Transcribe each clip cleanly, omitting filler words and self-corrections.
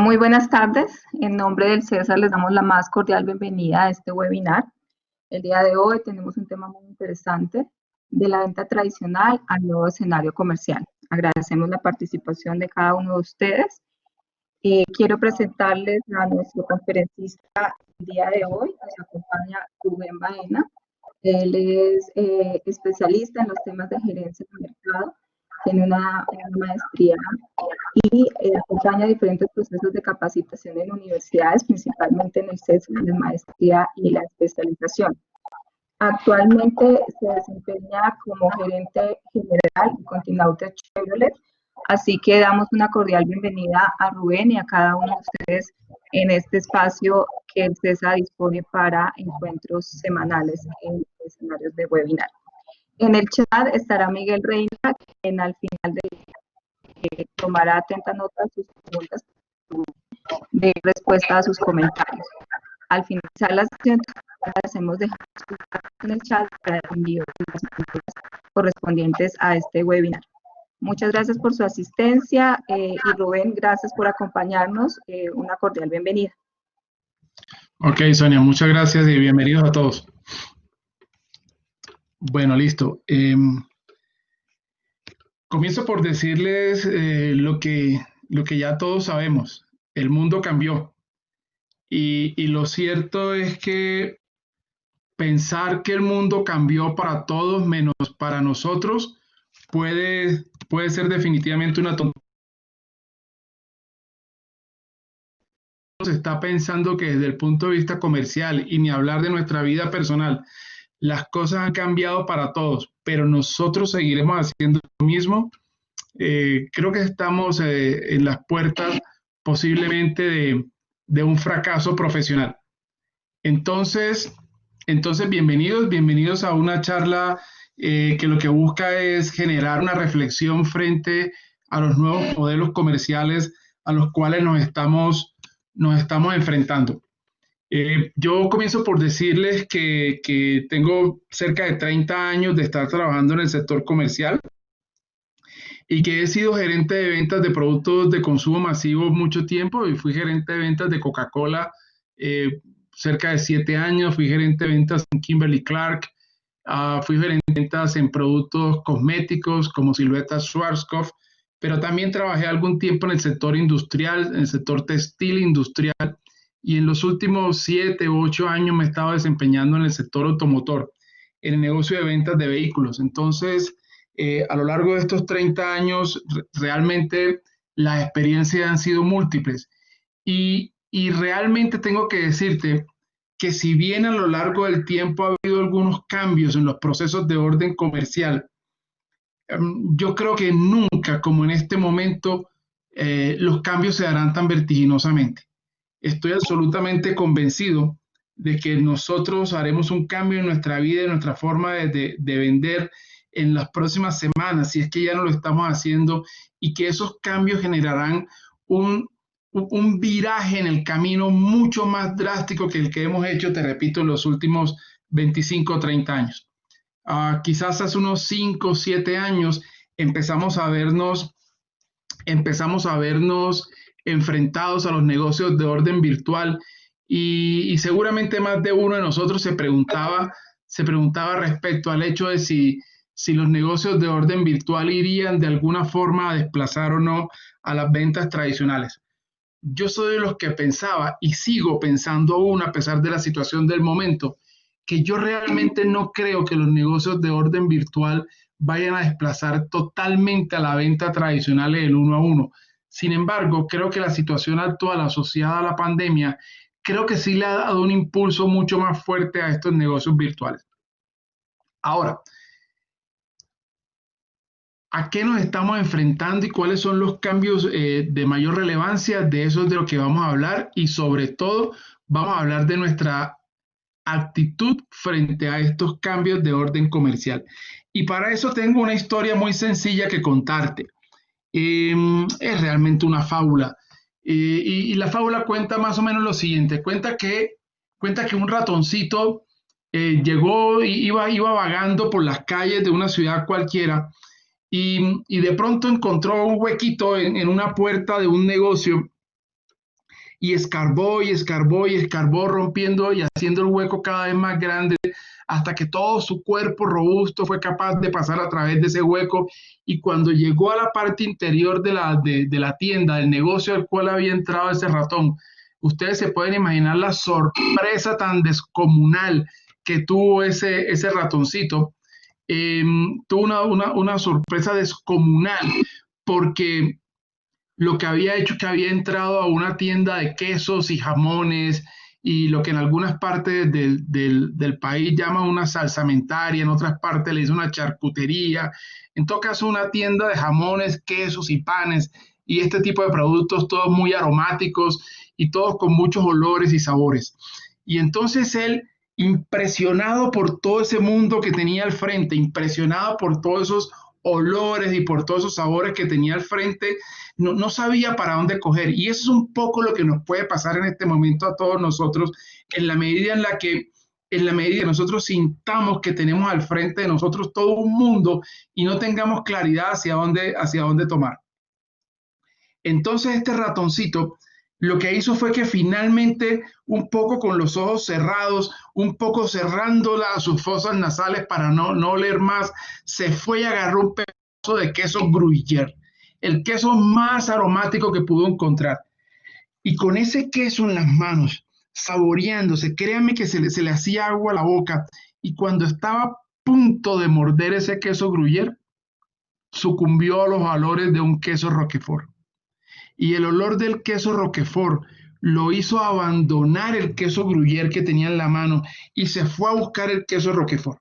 Muy buenas tardes. En nombre del CESA les damos la más cordial bienvenida a este webinar. El día de hoy tenemos un tema muy interesante de la venta tradicional al nuevo escenario comercial. Agradecemos la participación de cada uno de ustedes. Quiero presentarles a nuestro conferencista el día de hoy. Nos acompaña Rubén Baena. Él es especialista en los temas de gerencia de mercado. Tiene una maestría y acompaña diferentes procesos de capacitación en universidades, principalmente en el CESA, la maestría y la especialización. Actualmente se desempeña como gerente general y Continental Chevrolet, así que damos una cordial bienvenida a Rubén y a cada uno de ustedes en este espacio que el CESA dispone para encuentros semanales en escenarios de webinar. En el chat estará Miguel Reina, quien al final tomará atenta nota de sus preguntas de respuesta a sus comentarios. Al finalizar la sesión, hacemos dejar en el chat para el envío de las preguntas correspondientes a este webinar. Muchas gracias por su asistencia y Rubén, gracias por acompañarnos. Una cordial bienvenida. Ok, Sonia, muchas gracias y bienvenidos a todos. Bueno, listo. Comienzo por decirles lo que ya todos sabemos. El mundo cambió. Y lo cierto es que pensar que el mundo cambió para todos menos para nosotros puede ser definitivamente una tontería. Se está pensando que desde el punto de vista comercial y ni hablar de nuestra vida personal, las cosas han cambiado para todos, pero nosotros seguiremos haciendo lo mismo. Creo que estamos en las puertas posiblemente de un fracaso profesional. Entonces bienvenidos a una charla que lo que busca es generar una reflexión frente a los nuevos modelos comerciales a los cuales nos estamos enfrentando. Yo comienzo por decirles que tengo cerca de 30 años de estar trabajando en el sector comercial y que he sido gerente de ventas de productos de consumo masivo mucho tiempo y fui gerente de ventas de Coca-Cola cerca de 7 años, fui gerente de ventas en Kimberly-Clark, fui gerente de ventas en productos cosméticos como Silueta Schwarzkopf, pero también trabajé algún tiempo en el sector industrial, en el sector textil industrial, y en los últimos 7 u 8 años me he estado desempeñando en el sector automotor, en el negocio de ventas de vehículos. Entonces, a lo largo de estos 30 años, realmente las experiencias han sido múltiples. Y realmente tengo que decirte que si bien a lo largo del tiempo ha habido algunos cambios en los procesos de orden comercial, yo creo que nunca como en este momento los cambios se darán tan vertiginosamente. Estoy absolutamente convencido de que nosotros haremos un cambio en nuestra vida, en nuestra forma de vender en las próximas semanas, si es que ya no lo estamos haciendo, y que esos cambios generarán un viraje en el camino mucho más drástico que el que hemos hecho, te repito, en los últimos 25 o 30 años. Quizás hace unos 5 o 7 años empezamos a vernos enfrentados a los negocios de orden virtual y seguramente más de uno de nosotros se preguntaba respecto al hecho de si los negocios de orden virtual irían de alguna forma a desplazar o no a las ventas tradicionales. Yo soy de los que pensaba y sigo pensando aún a pesar de la situación del momento, que yo realmente no creo que los negocios de orden virtual vayan a desplazar totalmente a la venta tradicional del 1 a 1. Sin embargo, creo que la situación actual asociada a la pandemia, creo que sí le ha dado un impulso mucho más fuerte a estos negocios virtuales. Ahora, ¿a qué nos estamos enfrentando y cuáles son los cambios de mayor relevancia? De eso es de lo que vamos a hablar y sobre todo vamos a hablar de nuestra actitud frente a estos cambios de orden comercial. Y para eso tengo una historia muy sencilla que contarte. Es realmente una fábula. Y la fábula cuenta más o menos lo siguiente. Cuenta que un ratoncito llegó y iba vagando por las calles de una ciudad cualquiera y de pronto encontró un huequito en una puerta de un negocio y escarbó y escarbó y escarbó, rompiendo y haciendo el hueco cada vez más grande, hasta que todo su cuerpo robusto fue capaz de pasar a través de ese hueco. Y cuando llegó a la parte interior de la tienda, del negocio al cual había entrado ese ratón, ustedes se pueden imaginar la sorpresa tan descomunal que tuvo ese ratoncito. Tuvo una sorpresa descomunal, porque lo que había hecho es que había entrado a una tienda de quesos y jamones y lo que en algunas partes del país llaman una salsamentaria, en otras partes le dicen una charcutería, en todo caso una tienda de jamones, quesos y panes y este tipo de productos, todos muy aromáticos y todos con muchos olores y sabores. Y entonces él, impresionado por todo ese mundo que tenía al frente, impresionado por todos esos olores y por todos esos sabores que tenía al frente, no sabía para dónde coger. Y eso es un poco lo que nos puede pasar en este momento a todos nosotros, en la medida que nosotros sintamos que tenemos al frente de nosotros todo un mundo y no tengamos claridad hacia dónde tomar. Entonces este ratoncito lo que hizo fue que finalmente, un poco con los ojos cerrados, un poco cerrando sus fosas nasales para no oler más, se fue y agarró un pedazo de queso gruyère, el queso más aromático que pudo encontrar. Y con ese queso en las manos, saboreándose, créanme que se le hacía agua a la boca. Y cuando estaba a punto de morder ese queso gruyère, sucumbió a los valores de un queso roquefort. Y el olor del queso roquefort lo hizo abandonar el queso gruyère que tenía en la mano y se fue a buscar el queso roquefort.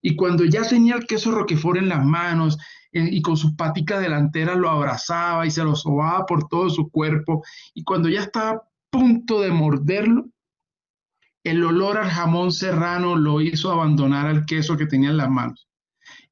Y cuando ya tenía el queso roquefort en las manos y con sus paticas delanteras lo abrazaba y se lo sobaba por todo su cuerpo, y cuando ya estaba a punto de morderlo, el olor al jamón serrano lo hizo abandonar al queso que tenía en las manos.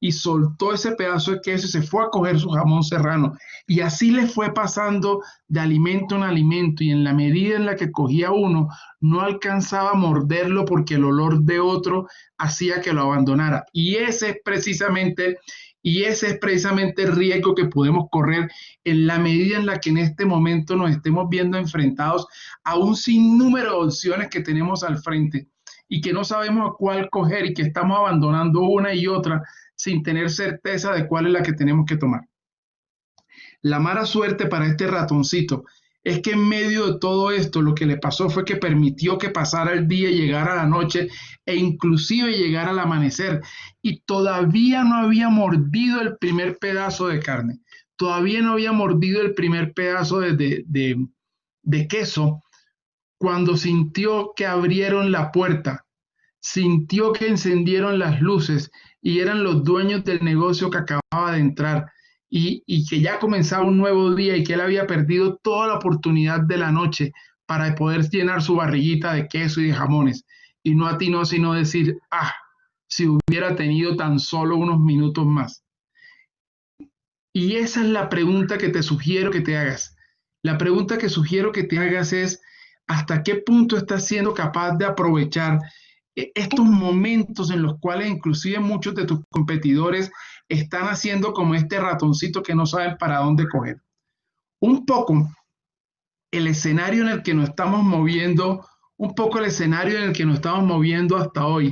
Y soltó ese pedazo de queso y se fue a coger su jamón serrano. Y así le fue pasando de alimento en alimento, y en la medida en la que cogía uno, no alcanzaba a morderlo porque el olor de otro hacía que lo abandonara. Y ese es precisamente el riesgo que podemos correr en la medida en la que en este momento nos estemos viendo enfrentados a un sinnúmero de opciones que tenemos al frente y que no sabemos a cuál coger y que estamos abandonando una y otra sin tener certeza de cuál es la que tenemos que tomar. La mala suerte para este ratoncito es que en medio de todo esto lo que le pasó fue que permitió que pasara el día y llegara la noche e inclusive llegara al amanecer, y todavía no había mordido el primer pedazo de carne, todavía no había mordido el primer pedazo de queso, cuando sintió que abrieron la puerta, sintió que encendieron las luces y eran los dueños del negocio que acababa de entrar, y que ya comenzaba un nuevo día y que él había perdido toda la oportunidad de la noche para poder llenar su barriguita de queso y de jamones, y no atinó sino decir, si hubiera tenido tan solo unos minutos más. Y esa es la pregunta que te sugiero que te hagas. La pregunta que sugiero que te hagas es, ¿hasta qué punto estás siendo capaz de aprovechar estos momentos en los cuales inclusive muchos de tus competidores están haciendo como este ratoncito que no saben para dónde coger? Un poco el escenario en el que nos estamos moviendo, un poco el escenario en el que nos estamos moviendo hasta hoy,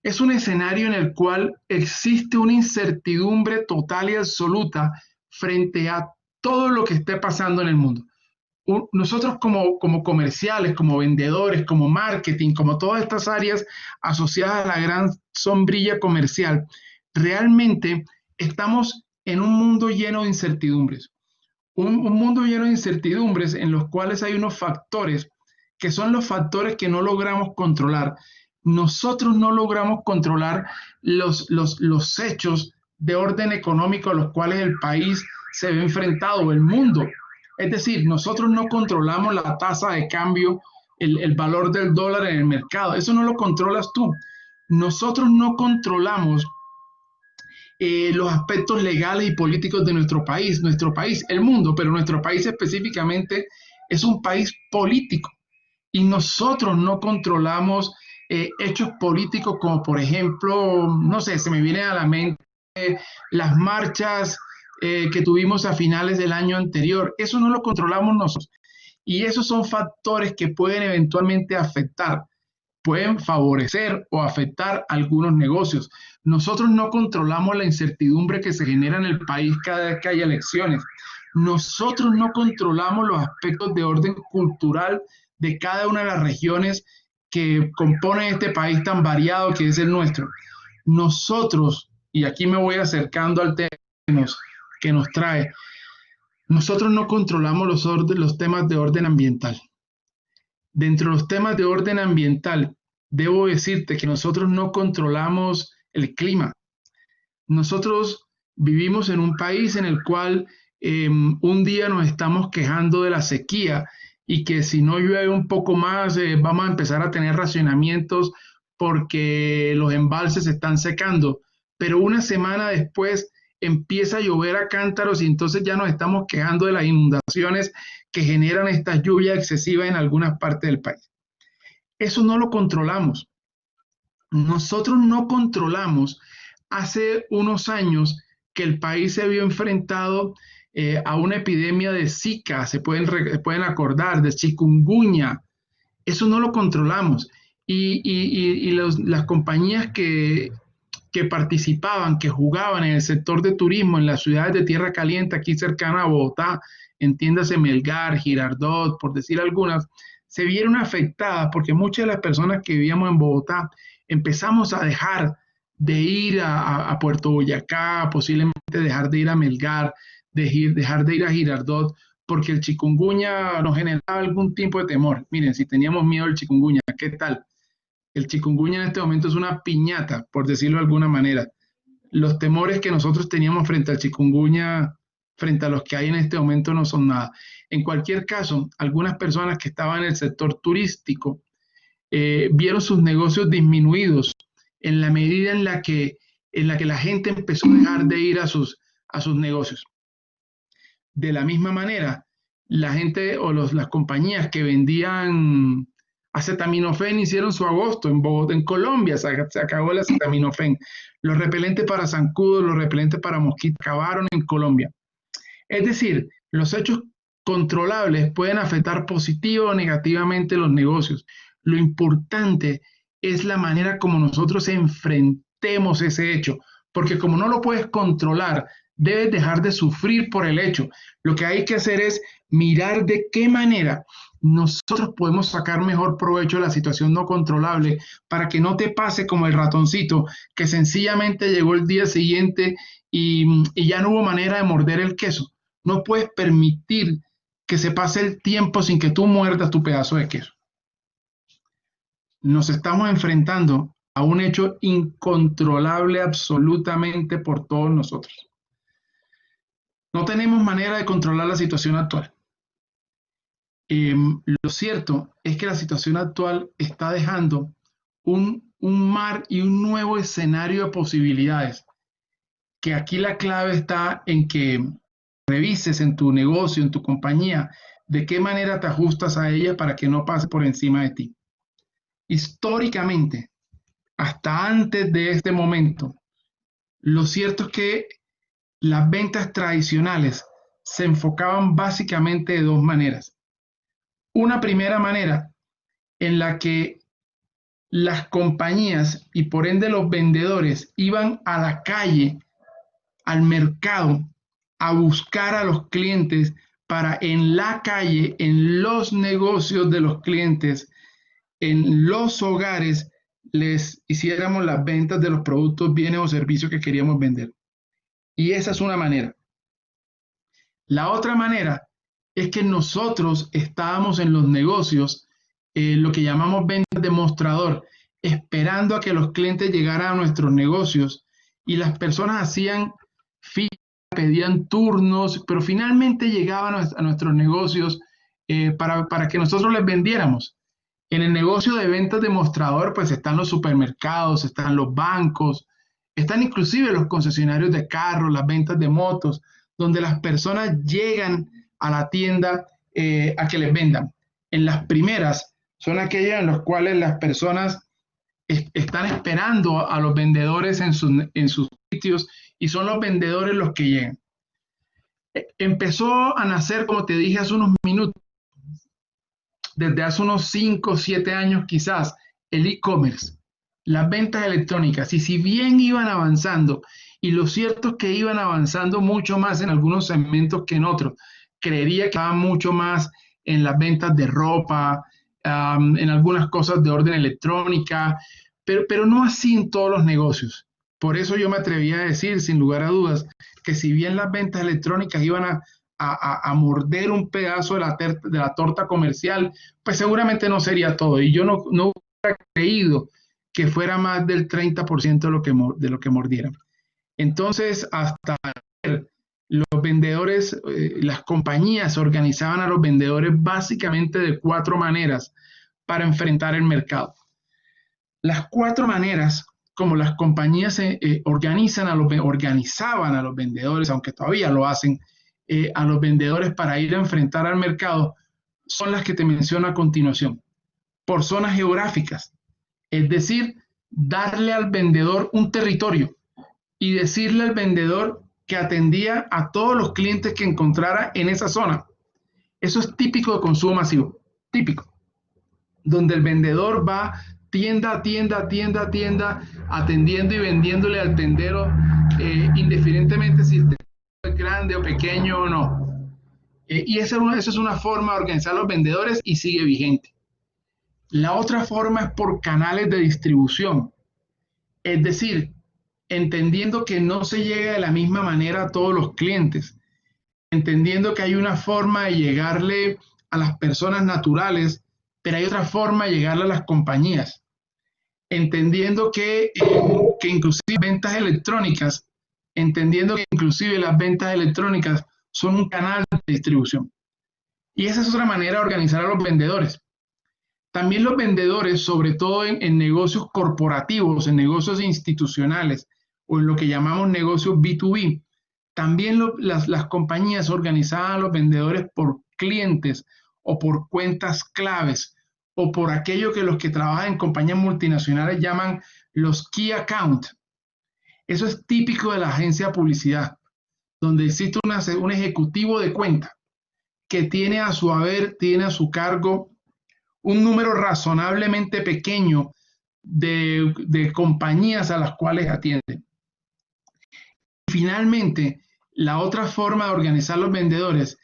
es un escenario en el cual existe una incertidumbre total y absoluta frente a todo lo que esté pasando en el mundo. Nosotros como comerciales, como vendedores, como marketing, como todas estas áreas asociadas a la gran sombrilla comercial, realmente estamos en un mundo lleno de incertidumbres. Un mundo lleno de incertidumbres en los cuales hay unos factores que son los factores que no logramos controlar. Nosotros no logramos controlar los hechos de orden económico a los cuales el país se ve enfrentado, el mundo. Es decir, nosotros no controlamos la tasa de cambio, el valor del dólar en el mercado. Eso no lo controlas tú. Nosotros no controlamos los aspectos legales y políticos de nuestro país, el mundo, pero nuestro país específicamente es un país político, y nosotros no controlamos hechos políticos como, por ejemplo, no sé, se me viene a la mente las marchas que tuvimos a finales del año anterior. Eso no lo controlamos nosotros. Y esos son factores que pueden eventualmente afectar, pueden favorecer o afectar algunos negocios. Nosotros no controlamos la incertidumbre que se genera en el país cada vez que hay elecciones. Nosotros no controlamos los aspectos de orden cultural de cada una de las regiones que componen este país tan variado que es el nuestro. Nosotros, y aquí me voy acercando al tema que nos trae, nosotros no controlamos los temas de orden ambiental. Dentro de los temas de orden ambiental, debo decirte que nosotros no controlamos el clima. Nosotros vivimos en un país en el cual un día nos estamos quejando de la sequía y que si no llueve un poco más vamos a empezar a tener racionamientos porque los embalses se están secando. Pero una semana después empieza a llover a cántaros y entonces ya nos estamos quejando de las inundaciones que generan esta lluvia excesiva en algunas partes del país. Eso no lo controlamos. Nosotros no controlamos hace unos años que el país se vio enfrentado a una epidemia de Zika, se pueden acordar, de chikungunya. Eso no lo controlamos. Las compañías que participaban, que jugaban en el sector de turismo en las ciudades de Tierra Caliente, aquí cercana a Bogotá, entiéndase Melgar, Girardot, por decir algunas, se vieron afectadas porque muchas de las personas que vivíamos en Bogotá empezamos a dejar de ir a Puerto Boyacá, posiblemente dejar de ir a Melgar, dejar de ir a Girardot, porque el chikungunya nos generaba algún tipo de temor. Miren, si teníamos miedo al chikungunya, ¿qué tal? El chikungunya en este momento es una piñata, por decirlo de alguna manera. Los temores que nosotros teníamos frente al chikungunya, frente a los que hay en este momento, no son nada. En cualquier caso, algunas personas que estaban en el sector turístico vieron sus negocios disminuidos en la medida en la que la gente empezó a dejar de ir a sus negocios. De la misma manera, la gente o las compañías que vendían acetaminofén hicieron su agosto en Bogotá, en Colombia se acabó el acetaminofén. Los repelentes para zancudos, los repelentes para mosquitos acabaron en Colombia. Es decir, los hechos controlables pueden afectar positiva o negativamente los negocios. Lo importante es la manera como nosotros enfrentemos ese hecho, porque como no lo puedes controlar, debes dejar de sufrir por el hecho. Lo que hay que hacer es mirar de qué manera nosotros podemos sacar mejor provecho de la situación no controlable para que no te pase como el ratoncito que sencillamente llegó el día siguiente y ya no hubo manera de morder el queso. No puedes permitir que se pase el tiempo sin que tú muerdas tu pedazo de queso. Nos estamos enfrentando a un hecho incontrolable absolutamente por todos nosotros. No tenemos manera de controlar la situación actual. Lo cierto es que la situación actual está dejando un mar y un nuevo escenario de posibilidades, que aquí la clave está en que revises en tu negocio, en tu compañía, de qué manera te ajustas a ella para que no pase por encima de ti. Históricamente, hasta antes de este momento, lo cierto es que las ventas tradicionales se enfocaban básicamente de dos maneras. Una primera manera en la que las compañías y por ende los vendedores iban a la calle, al mercado, a buscar a los clientes para en la calle, en los negocios de los clientes, en los hogares, les hiciéramos las ventas de los productos, bienes o servicios que queríamos vender. Y esa es una manera. La otra manera es que nosotros estábamos en los negocios, lo que llamamos ventas de mostrador, esperando a que los clientes llegaran a nuestros negocios y las personas hacían filas, pedían turnos, pero finalmente llegaban a nuestros negocios para que nosotros les vendiéramos. En el negocio de ventas de mostrador, pues están los supermercados, están los bancos, están inclusive los concesionarios de carros, las ventas de motos, donde las personas llegan a la tienda a que les vendan. En las primeras son aquellas en las cuales las personas están esperando a los vendedores en sus sitios y son los vendedores los que llegan. Empezó a nacer, como te dije hace unos minutos, desde hace unos 5 o 7 años quizás, el e-commerce, las ventas electrónicas, y si bien iban avanzando, y lo cierto es que iban avanzando mucho más en algunos segmentos que en otros, creería que estaban mucho más en las ventas de ropa, en algunas cosas de orden electrónica, pero no así en todos los negocios. Por eso yo me atreví a decir, sin lugar a dudas, que si bien las ventas electrónicas iban a morder un pedazo de la torta comercial, pues seguramente no sería todo. Y yo no hubiera creído que fuera más del 30% de lo que mordieran. Entonces, hasta ayer, los vendedores, las compañías organizaban a los vendedores básicamente de 4 maneras para enfrentar el mercado. Las 4 maneras como las compañías organizaban a los vendedores, aunque todavía lo hacen, a los vendedores para ir a enfrentar al mercado, son las que te menciono a continuación. Por zonas geográficas, es decir, darle al vendedor un territorio y decirle al vendedor que atendía a todos los clientes que encontrara en esa zona. Eso es típico de consumo masivo, típico, donde el vendedor va tienda a tienda, tienda a tienda, atendiendo y vendiéndole al tendero, indiferentemente si el tendero es grande o pequeño o no. Y esa es una forma de organizar los vendedores y sigue vigente. La otra forma es por canales de distribución, es decir, entendiendo que no se llega de la misma manera a todos los clientes, entendiendo que hay una forma de llegarle a las personas naturales, pero hay otra forma de llegarle a las compañías, entendiendo que inclusive ventas electrónicas, entendiendo que inclusive las ventas electrónicas son un canal de distribución. Y esa es otra manera de organizar a los vendedores. También los vendedores, sobre todo en negocios corporativos, en negocios institucionales o en lo que llamamos negocios B2B, también las compañías organizaban a los vendedores por clientes o por cuentas claves o por aquello que los que trabajan en compañías multinacionales llaman los key account. Eso es típico de la agencia de publicidad, donde existe un ejecutivo de cuenta que tiene a su haber, tiene a su cargo un número razonablemente pequeño de compañías a las cuales atienden. Finalmente, la otra forma de organizar los vendedores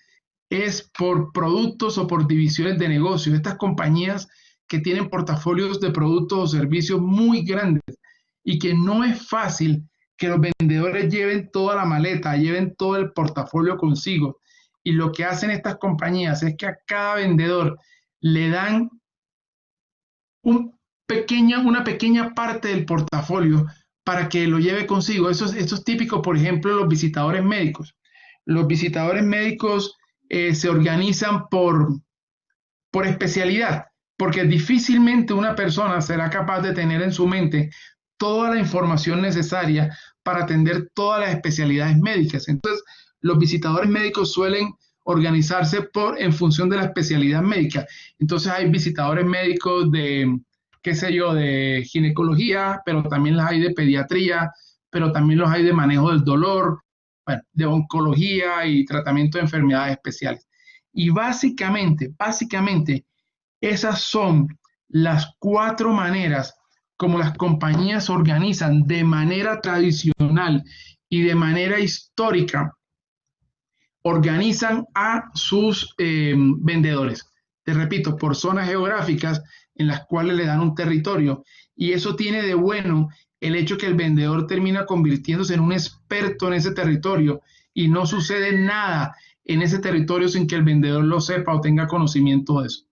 es por productos o por divisiones de negocio. Estas compañías que tienen portafolios de productos o servicios muy grandes y que no es fácil que los vendedores lleven toda la maleta, lleven todo el portafolio consigo. Y lo que hacen estas compañías es que a cada vendedor le dan una pequeña parte del portafolio para que lo lleve consigo. Esto es típico, por ejemplo, los visitadores médicos. Los visitadores médicos se organizan por especialidad, porque difícilmente una persona será capaz de tener en su mente toda la información necesaria para atender todas las especialidades médicas. Entonces, los visitadores médicos suelen organizarse en función de la especialidad médica. Entonces hay visitadores médicos de, qué sé yo, de ginecología, pero también los hay de pediatría, pero también los hay de manejo del dolor, bueno, de oncología y tratamiento de enfermedades especiales. Y básicamente, esas son las 4 maneras como las compañías organizan de manera tradicional y de manera histórica, organizan a sus vendedores. Te repito, por zonas geográficas en las cuales le dan un territorio. Y eso tiene de bueno el hecho que el vendedor termina convirtiéndose en un experto en ese territorio y no sucede nada en ese territorio sin que el vendedor lo sepa o tenga conocimiento de eso.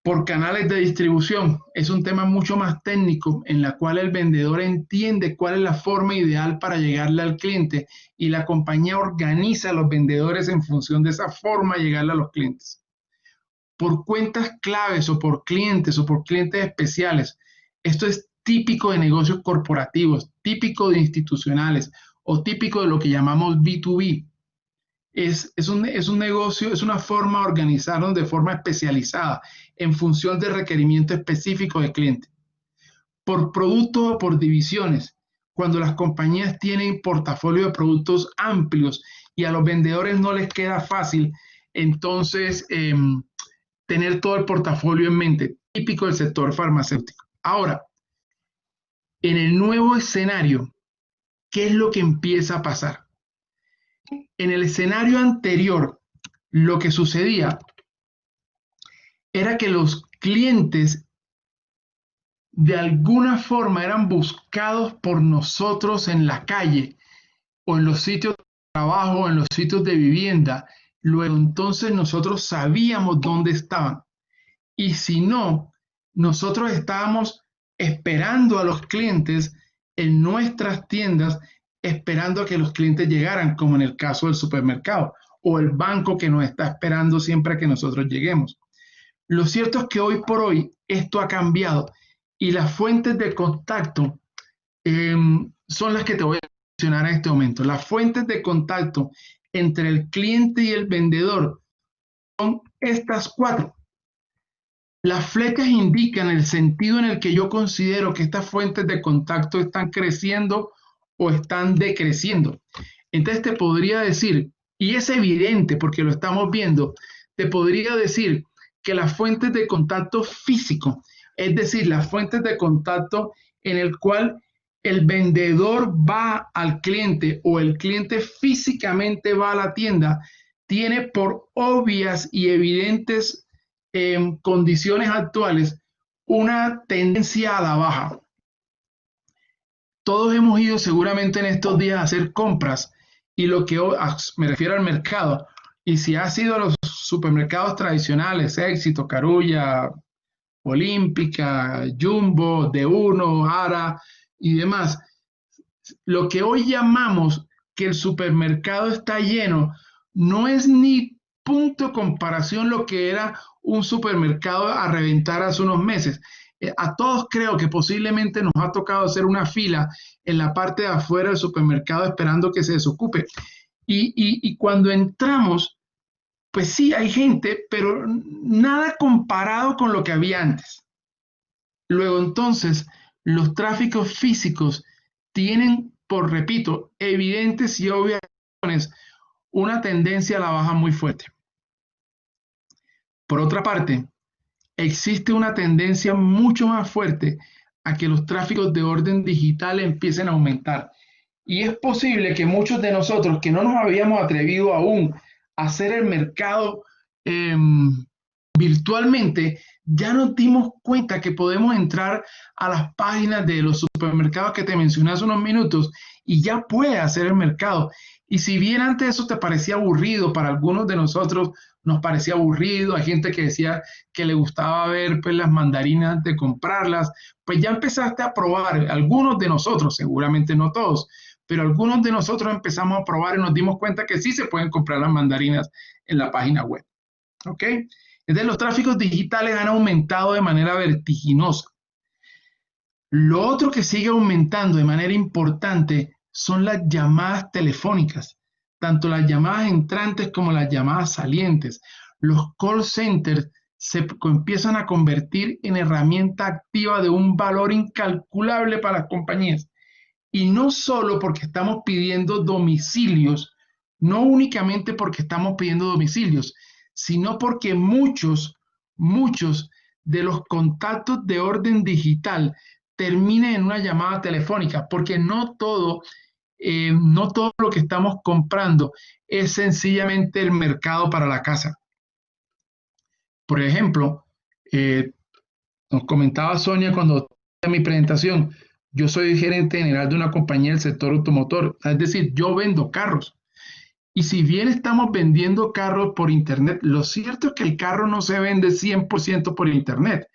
Por canales de distribución, es un tema mucho más técnico en la cual el vendedor entiende cuál es la forma ideal para llegarle al cliente y la compañía organiza a los vendedores en función de esa forma de llegarle a los clientes. Por cuentas claves o por clientes especiales, esto es típico de negocios corporativos, típico de institucionales o típico de lo que llamamos B2B. Es un negocio, es una forma de organizarnos de forma especializada en función de requerimiento específico del cliente. Por productos o por divisiones, cuando las compañías tienen portafolio de productos amplios y a los vendedores no les queda fácil, entonces tener todo el portafolio en mente, típico del sector farmacéutico. Ahora, en el nuevo escenario, ¿qué es lo que empieza a pasar? En el escenario anterior, lo que sucedía era que los clientes de alguna forma eran buscados por nosotros en la calle o en los sitios de trabajo, o en los sitios de vivienda. Luego entonces nosotros sabíamos dónde estaban. Y si no, nosotros estábamos esperando a los clientes en nuestras tiendas, esperando a que los clientes llegaran, como en el caso del supermercado o el banco que nos está esperando siempre a que nosotros lleguemos. Lo cierto es que hoy por hoy esto ha cambiado y las fuentes de contacto son las que te voy a mencionar en este momento. Las fuentes de contacto entre el cliente y el vendedor son estas cuatro. Las flechas indican el sentido en el que yo considero que estas fuentes de contacto están creciendo o están decreciendo. Entonces te podría decir, y es evidente porque lo estamos viendo, te podría decir que las fuentes de contacto físico, es decir, las fuentes de contacto en el cual el vendedor va al cliente o el cliente físicamente va a la tienda, tiene por obvias y evidentes condiciones actuales una tendencia a la baja. Todos hemos ido seguramente en estos días a hacer compras y lo que me refiero al mercado, y si has ido a los supermercados tradicionales, Éxito, Carulla, Olímpica, Jumbo, D1, Ara y demás, lo que hoy llamamos que el supermercado está lleno no es ni punto de comparación lo que era un supermercado a reventar hace unos meses. A todos creo que posiblemente nos ha tocado hacer una fila en la parte de afuera del supermercado esperando que se desocupe. Y cuando entramos, pues sí, hay gente, pero nada comparado con lo que había antes. Luego entonces, los tráficos físicos tienen, por repito, evidentes y obvias razones, una tendencia a la baja muy fuerte. Por otra parte, existe una tendencia mucho más fuerte a que los tráficos de orden digital empiecen a aumentar. Y es posible que muchos de nosotros que no nos habíamos atrevido aún a hacer el mercado virtualmente, ya nos dimos cuenta que podemos entrar a las páginas de los supermercados que te mencioné hace unos minutos y ya puedes hacer el mercado. Y si bien antes eso te parecía aburrido, para algunos de nosotros nos parecía aburrido, hay gente que decía que le gustaba ver pues, las mandarinas antes de comprarlas, pues ya empezaste a probar, algunos de nosotros, seguramente no todos, pero algunos de nosotros empezamos a probar y nos dimos cuenta que sí se pueden comprar las mandarinas en la página web. ¿Ok? Entonces los tráficos digitales han aumentado de manera vertiginosa. Lo otro que sigue aumentando de manera importante son las llamadas telefónicas, tanto las llamadas entrantes como las llamadas salientes. Los call centers se empiezan a convertir en herramienta activa de un valor incalculable para las compañías. Y no solo porque estamos pidiendo domicilios, no únicamente porque estamos pidiendo domicilios, sino porque muchos de los contactos de orden digital terminen en una llamada telefónica, porque no todo lo que estamos comprando es sencillamente el mercado para la casa. Por ejemplo, nos comentaba Sonia cuando en mi presentación, yo soy gerente general de una compañía del sector automotor, es decir, yo vendo carros. Y si bien estamos vendiendo carros por internet, lo cierto es que el carro no se vende 100% por internet.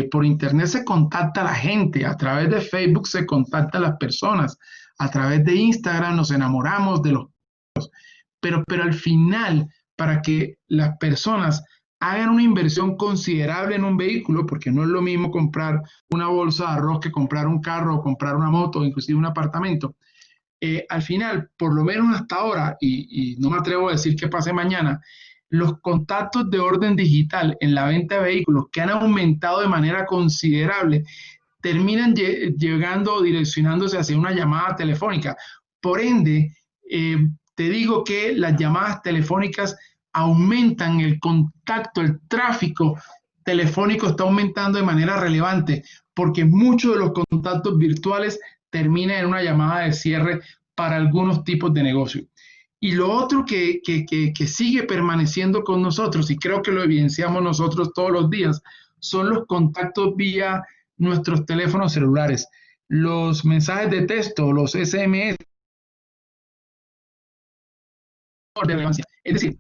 Por internet se contacta a la gente, a través de Facebook se contacta a las personas, a través de Instagram nos enamoramos de los carros. Pero al final, para que las personas hagan una inversión considerable en un vehículo, porque no es lo mismo comprar una bolsa de arroz que comprar un carro o comprar una moto o inclusive un apartamento. Al final, por lo menos hasta ahora, y no me atrevo a decir que pase mañana, los contactos de orden digital en la venta de vehículos que han aumentado de manera considerable terminan llegando o direccionándose hacia una llamada telefónica. Por ende, te digo que las llamadas telefónicas aumentan el contacto, el tráfico telefónico está aumentando de manera relevante, porque muchos de los contactos virtuales terminan en una llamada de cierre para algunos tipos de negocio. Y lo otro que sigue permaneciendo con nosotros, y creo que lo evidenciamos nosotros todos los días, son los contactos vía nuestros teléfonos celulares. Los mensajes de texto, los SMS, de relevancia. Es decir,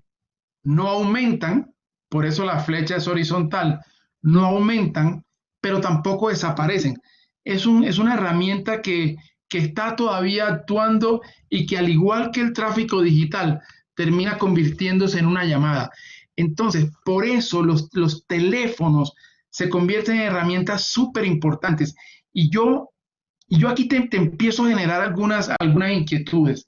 no aumentan, por eso la flecha es horizontal, no aumentan, pero tampoco desaparecen. Es una herramienta que está todavía actuando y que, al igual que el tráfico digital, termina convirtiéndose en una llamada. Entonces, por eso los teléfonos se convierten en herramientas súper importantes. Y yo aquí te empiezo a generar algunas inquietudes.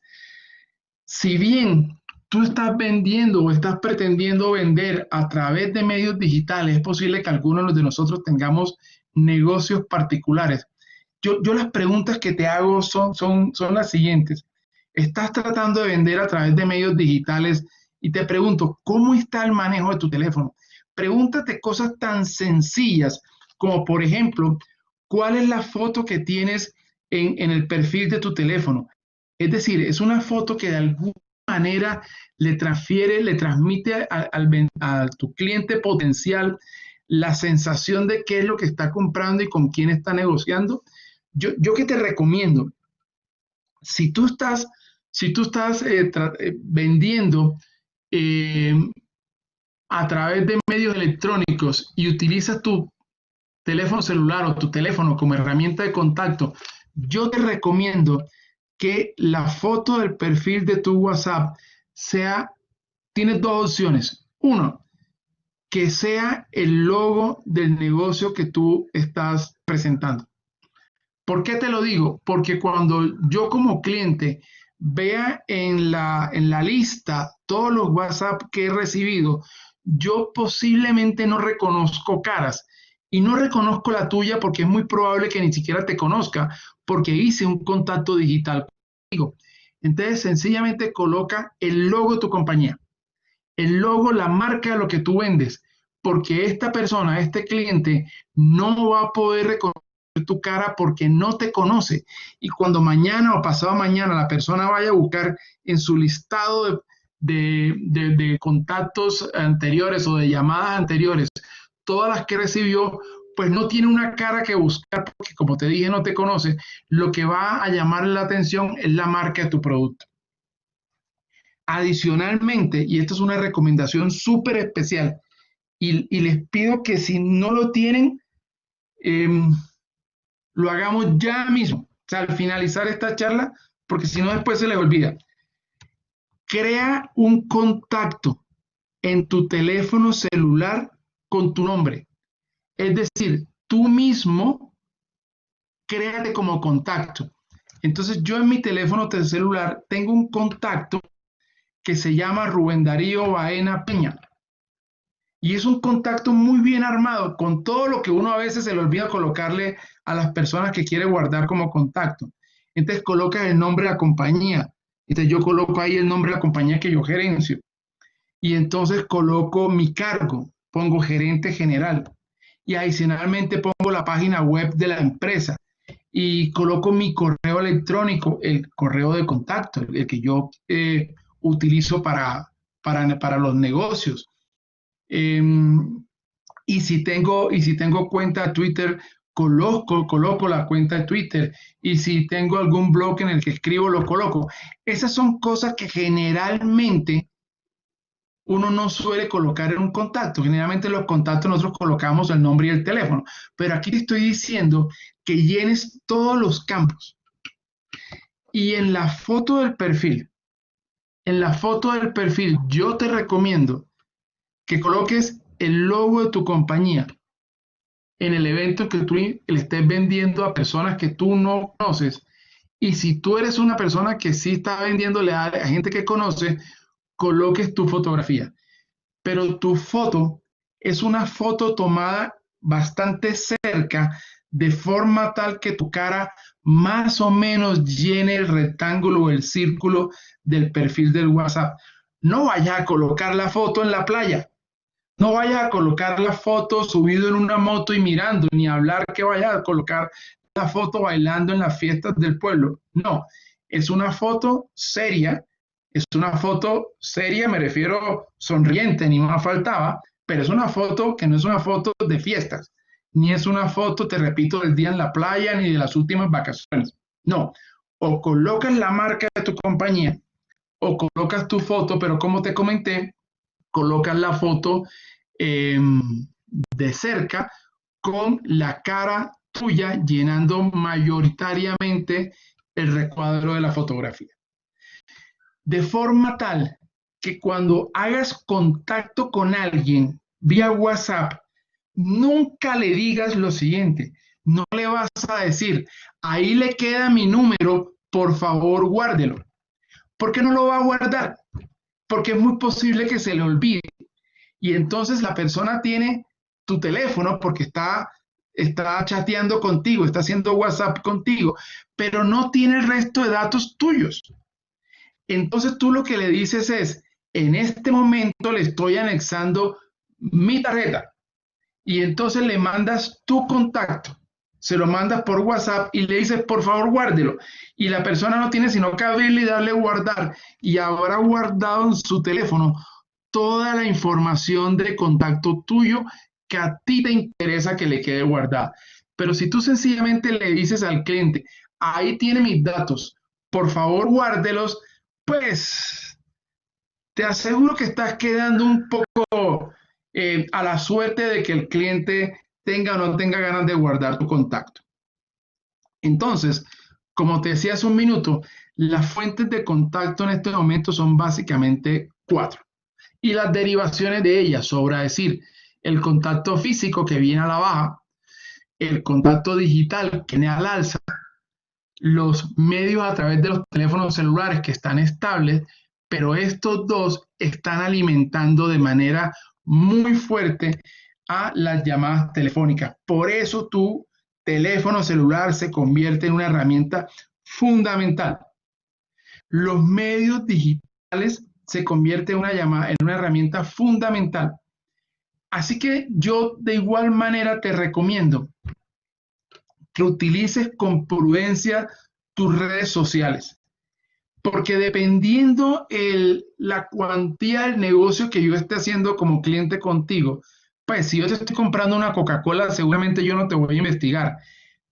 Si bien tú estás vendiendo o estás pretendiendo vender a través de medios digitales, es posible que algunos de nosotros tengamos negocios particulares. Yo las preguntas que te hago son las siguientes. Estás tratando de vender a través de medios digitales y te pregunto, ¿cómo está el manejo de tu teléfono? Pregúntate cosas tan sencillas como, por ejemplo, ¿cuál es la foto que tienes en el perfil de tu teléfono? Es decir, es una foto que de alguna manera le transmite a tu cliente potencial la sensación de qué es lo que está comprando y con quién está negociando. Yo que te recomiendo, si tú estás vendiendo eh, a través de medios electrónicos y utilizas tu teléfono celular o tu teléfono como herramienta de contacto, yo te recomiendo que la foto del perfil de tu WhatsApp tienes dos opciones. Uno, que sea el logo del negocio que tú estás presentando. ¿Por qué te lo digo? Porque cuando yo como cliente vea en la lista todos los WhatsApp que he recibido, yo posiblemente no reconozco caras y no reconozco la tuya porque es muy probable que ni siquiera te conozca porque hice un contacto digital contigo. Entonces, sencillamente coloca el logo de tu compañía, el logo, la marca de lo que tú vendes, porque esta persona, este cliente, no va a poder reconocer tu cara porque no te conoce. Y cuando mañana o pasado mañana la persona vaya a buscar en su listado de contactos anteriores o de llamadas anteriores, todas las que recibió, pues no tiene una cara que buscar porque, como te dije, no te conoce. Lo que va a llamar la atención es la marca de tu producto. Adicionalmente, y esto es una recomendación súper especial, y les pido que si no lo tienen, lo hagamos ya mismo, o sea, al finalizar esta charla, porque si no después se les olvida. Crea un contacto en tu teléfono celular con tu nombre. Es decir, tú mismo créate como contacto. Entonces yo en mi teléfono celular tengo un contacto que se llama Rubén Darío Baena Peña. Y es un contacto muy bien armado, con todo lo que uno a veces se le olvida colocarle a las personas que quiere guardar como contacto. Entonces colocas el nombre de la compañía. Entonces yo coloco ahí el nombre de la compañía que yo gerencio. Y entonces coloco mi cargo, pongo gerente general. Y adicionalmente pongo la página web de la empresa. Y coloco mi correo electrónico, el correo de contacto, el que yo utilizo para los negocios. Y si tengo cuenta de Twitter, coloco la cuenta de Twitter. Y si tengo algún blog en el que escribo, lo coloco. Esas son cosas que generalmente uno no suele colocar en un contacto. Generalmente en los contactos nosotros colocamos el nombre y el teléfono. Pero aquí te estoy diciendo que llenes todos los campos. Y en la foto del perfil, yo te recomiendo que coloques el logo de tu compañía en el evento que tú le estés vendiendo a personas que tú no conoces. Y si tú eres una persona que sí está vendiéndole a gente que conoce, coloques tu fotografía. Pero tu foto es una foto tomada bastante cerca, de forma tal que tu cara más o menos llene el rectángulo o el círculo del perfil del WhatsApp. no vayas a colocar la foto en la playa. No vayas a colocar la foto subido en una moto y mirando, ni hablar que vayas a colocar la foto bailando en las fiestas del pueblo. No, es una foto seria, me refiero sonriente, ni más faltaba, pero es una foto que no es una foto de fiestas, ni es una foto, te repito, del día en la playa, ni de las últimas vacaciones. No, o colocas la marca de tu compañía, o colocas tu foto, pero como te comenté, colocas la foto eh, de cerca con la cara tuya llenando mayoritariamente el recuadro de la fotografía. De forma tal que cuando hagas contacto con alguien vía WhatsApp, nunca le digas lo siguiente. No le vas a decir, ahí le queda mi número, por favor guárdelo. ¿Por qué no lo va a guardar? Porque es muy posible que se le olvide. Y entonces la persona tiene tu teléfono porque está chateando contigo, está haciendo WhatsApp contigo, pero no tiene el resto de datos tuyos. Entonces tú lo que le dices es, en este momento le estoy anexando mi tarjeta y entonces le mandas tu contacto, se lo mandas por WhatsApp y le dices, por favor, guárdelo. Y la persona no tiene sino que abrirle y darle guardar y habrá guardado en su teléfono toda la información de contacto tuyo que a ti te interesa que le quede guardada. Pero si tú sencillamente le dices al cliente, ahí tiene mis datos, por favor guárdelos, pues te aseguro que estás quedando un poco a la suerte de que el cliente tenga o no tenga ganas de guardar tu contacto. Entonces, como te decía hace un minuto, las fuentes de contacto en este momento son básicamente 4. Y las derivaciones de ellas, sobra decir, el contacto físico que viene a la baja, el contacto digital que viene al alza, los medios a través de los teléfonos celulares que están estables, pero estos dos están alimentando de manera muy fuerte a las llamadas telefónicas. Por eso tu teléfono celular se convierte en una herramienta fundamental. Los medios digitales se convierten en una herramienta fundamental. Así que yo de igual manera te recomiendo que utilices con prudencia tus redes sociales, porque dependiendo la cuantía del negocio que yo esté haciendo como cliente contigo, pues si yo te estoy comprando una Coca-Cola, seguramente yo no te voy a investigar,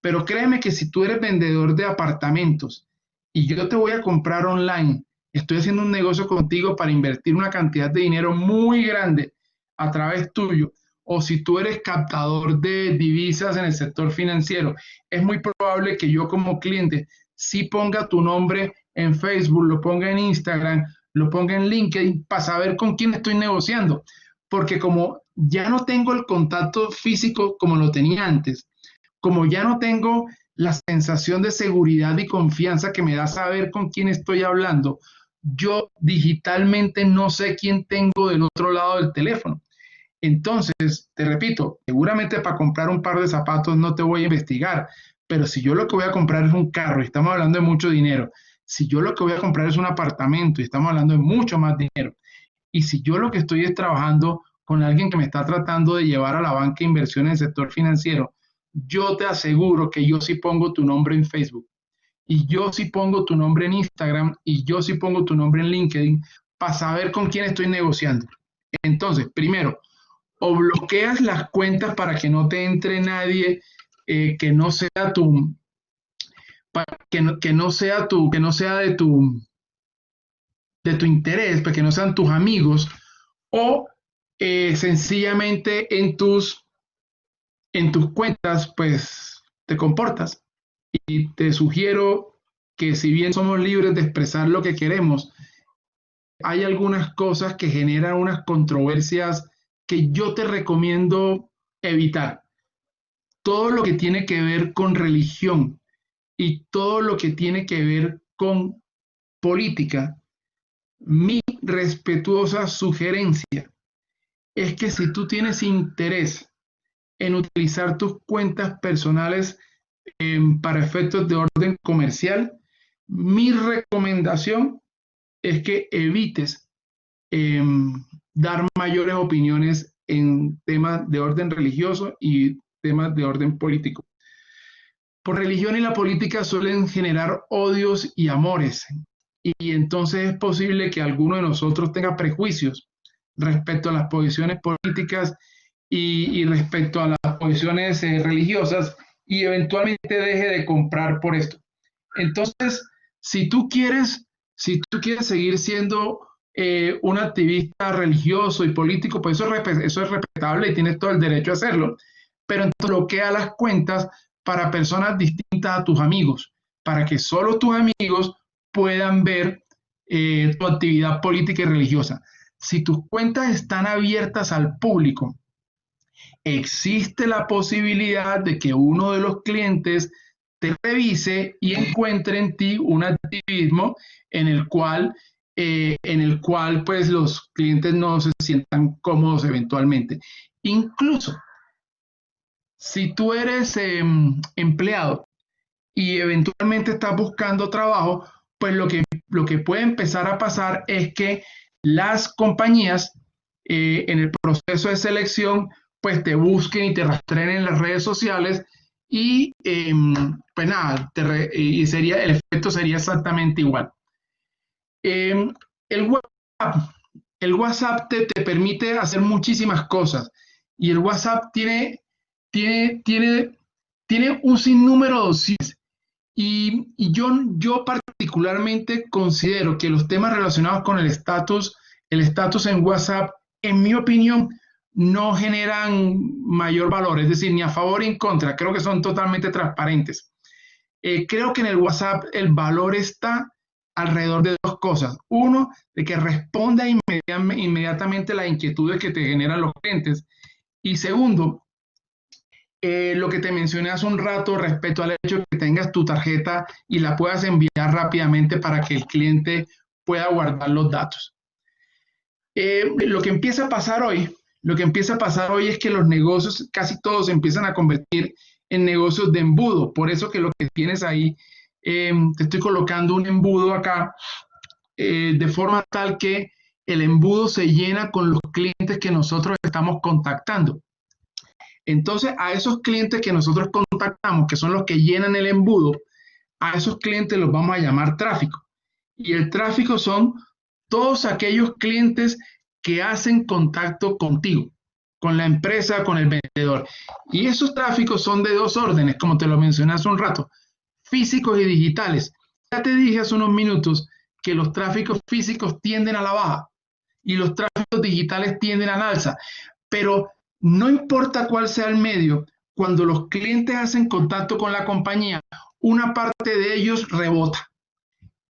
pero créeme que si tú eres vendedor de apartamentos y yo te voy a comprar online, estoy haciendo un negocio contigo para invertir una cantidad de dinero muy grande a través tuyo, o si tú eres captador de divisas en el sector financiero, es muy probable que yo como cliente sí ponga tu nombre en Facebook, lo ponga en Instagram, lo ponga en LinkedIn para saber con quién estoy negociando. Porque como ya no tengo el contacto físico como lo tenía antes, como ya no tengo la sensación de seguridad y confianza que me da saber con quién estoy hablando, yo digitalmente no sé quién tengo del otro lado del teléfono. Entonces, te repito, seguramente para comprar un par de zapatos no te voy a investigar, pero si yo lo que voy a comprar es un carro y estamos hablando de mucho dinero, si yo lo que voy a comprar es un apartamento y estamos hablando de mucho más dinero, y si yo lo que estoy es trabajando con alguien que me está tratando de llevar a la banca de inversión en el sector financiero, yo te aseguro que yo sí pongo tu nombre en Facebook y yo sí pongo tu nombre en Instagram y yo sí pongo tu nombre en LinkedIn para saber con quién estoy negociando. Entonces, primero, o bloqueas las cuentas para que no te entre nadie que no sea tu, que no sea de tu interés, para que no sean tus amigos, o sencillamente en tus cuentas, pues te comportas. Y te sugiero que si bien somos libres de expresar lo que queremos, hay algunas cosas que generan unas controversias que yo te recomiendo evitar. Todo lo que tiene que ver con religión y todo lo que tiene que ver con política, mi respetuosa sugerencia es que si tú tienes interés en utilizar tus cuentas personales para efectos de orden comercial, mi recomendación es que evites dar mayores opiniones en temas de orden religioso y temas de orden político. Por religión y la política suelen generar odios y amores, y entonces es posible que alguno de nosotros tenga prejuicios respecto a las posiciones políticas y respecto a las posiciones religiosas, y eventualmente deje de comprar por esto. Entonces, si tú quieres seguir siendo un activista religioso y político, pues eso es respetable y tienes todo el derecho a hacerlo, pero entonces bloquea las cuentas para personas distintas a tus amigos, para que solo tus amigos puedan ver tu actividad política y religiosa. Si tus cuentas están abiertas al público, existe la posibilidad de que uno de los clientes te revise y encuentre en ti un activismo en el cual pues los clientes no se sientan cómodos eventualmente. Incluso si tú eres empleado y eventualmente estás buscando trabajo, pues lo que puede empezar a pasar es que las compañías en el proceso de selección pues te busquen y te rastreen en las redes sociales y pues nada, el efecto sería exactamente igual. El WhatsApp, el WhatsApp te permite hacer muchísimas cosas y el WhatsApp tiene un sinnúmero de opciones. Y yo particularmente considero que los temas relacionados con el estatus en WhatsApp, en mi opinión, no generan mayor valor, es decir, ni a favor ni en contra, creo que son totalmente transparentes. Creo que en el WhatsApp el valor está alrededor de dos cosas. Uno, de que responda inmediatamente las inquietudes que te generan los clientes. Y segundo, lo que te mencioné hace un rato respecto al hecho de que tengas tu tarjeta y la puedas enviar rápidamente para que el cliente pueda guardar los datos. Lo que empieza a pasar hoy es que los negocios casi todos se empiezan a convertir en negocios de embudo. Por eso que lo que tienes ahí, te estoy colocando un embudo acá, de forma tal que el embudo se llena con los clientes que nosotros estamos contactando. Entonces, a esos clientes que nosotros contactamos, que son los que llenan el embudo, a esos clientes los vamos a llamar tráfico. Y el tráfico son todos aquellos clientes que hacen contacto contigo, con la empresa, con el vendedor. Y esos tráficos son de dos órdenes, como te lo mencioné hace un rato, físicos y digitales. Ya te dije hace unos minutos que los tráficos físicos tienden a la baja y los tráficos digitales tienden al alza, pero no importa cuál sea el medio, cuando los clientes hacen contacto con la compañía, una parte de ellos rebota.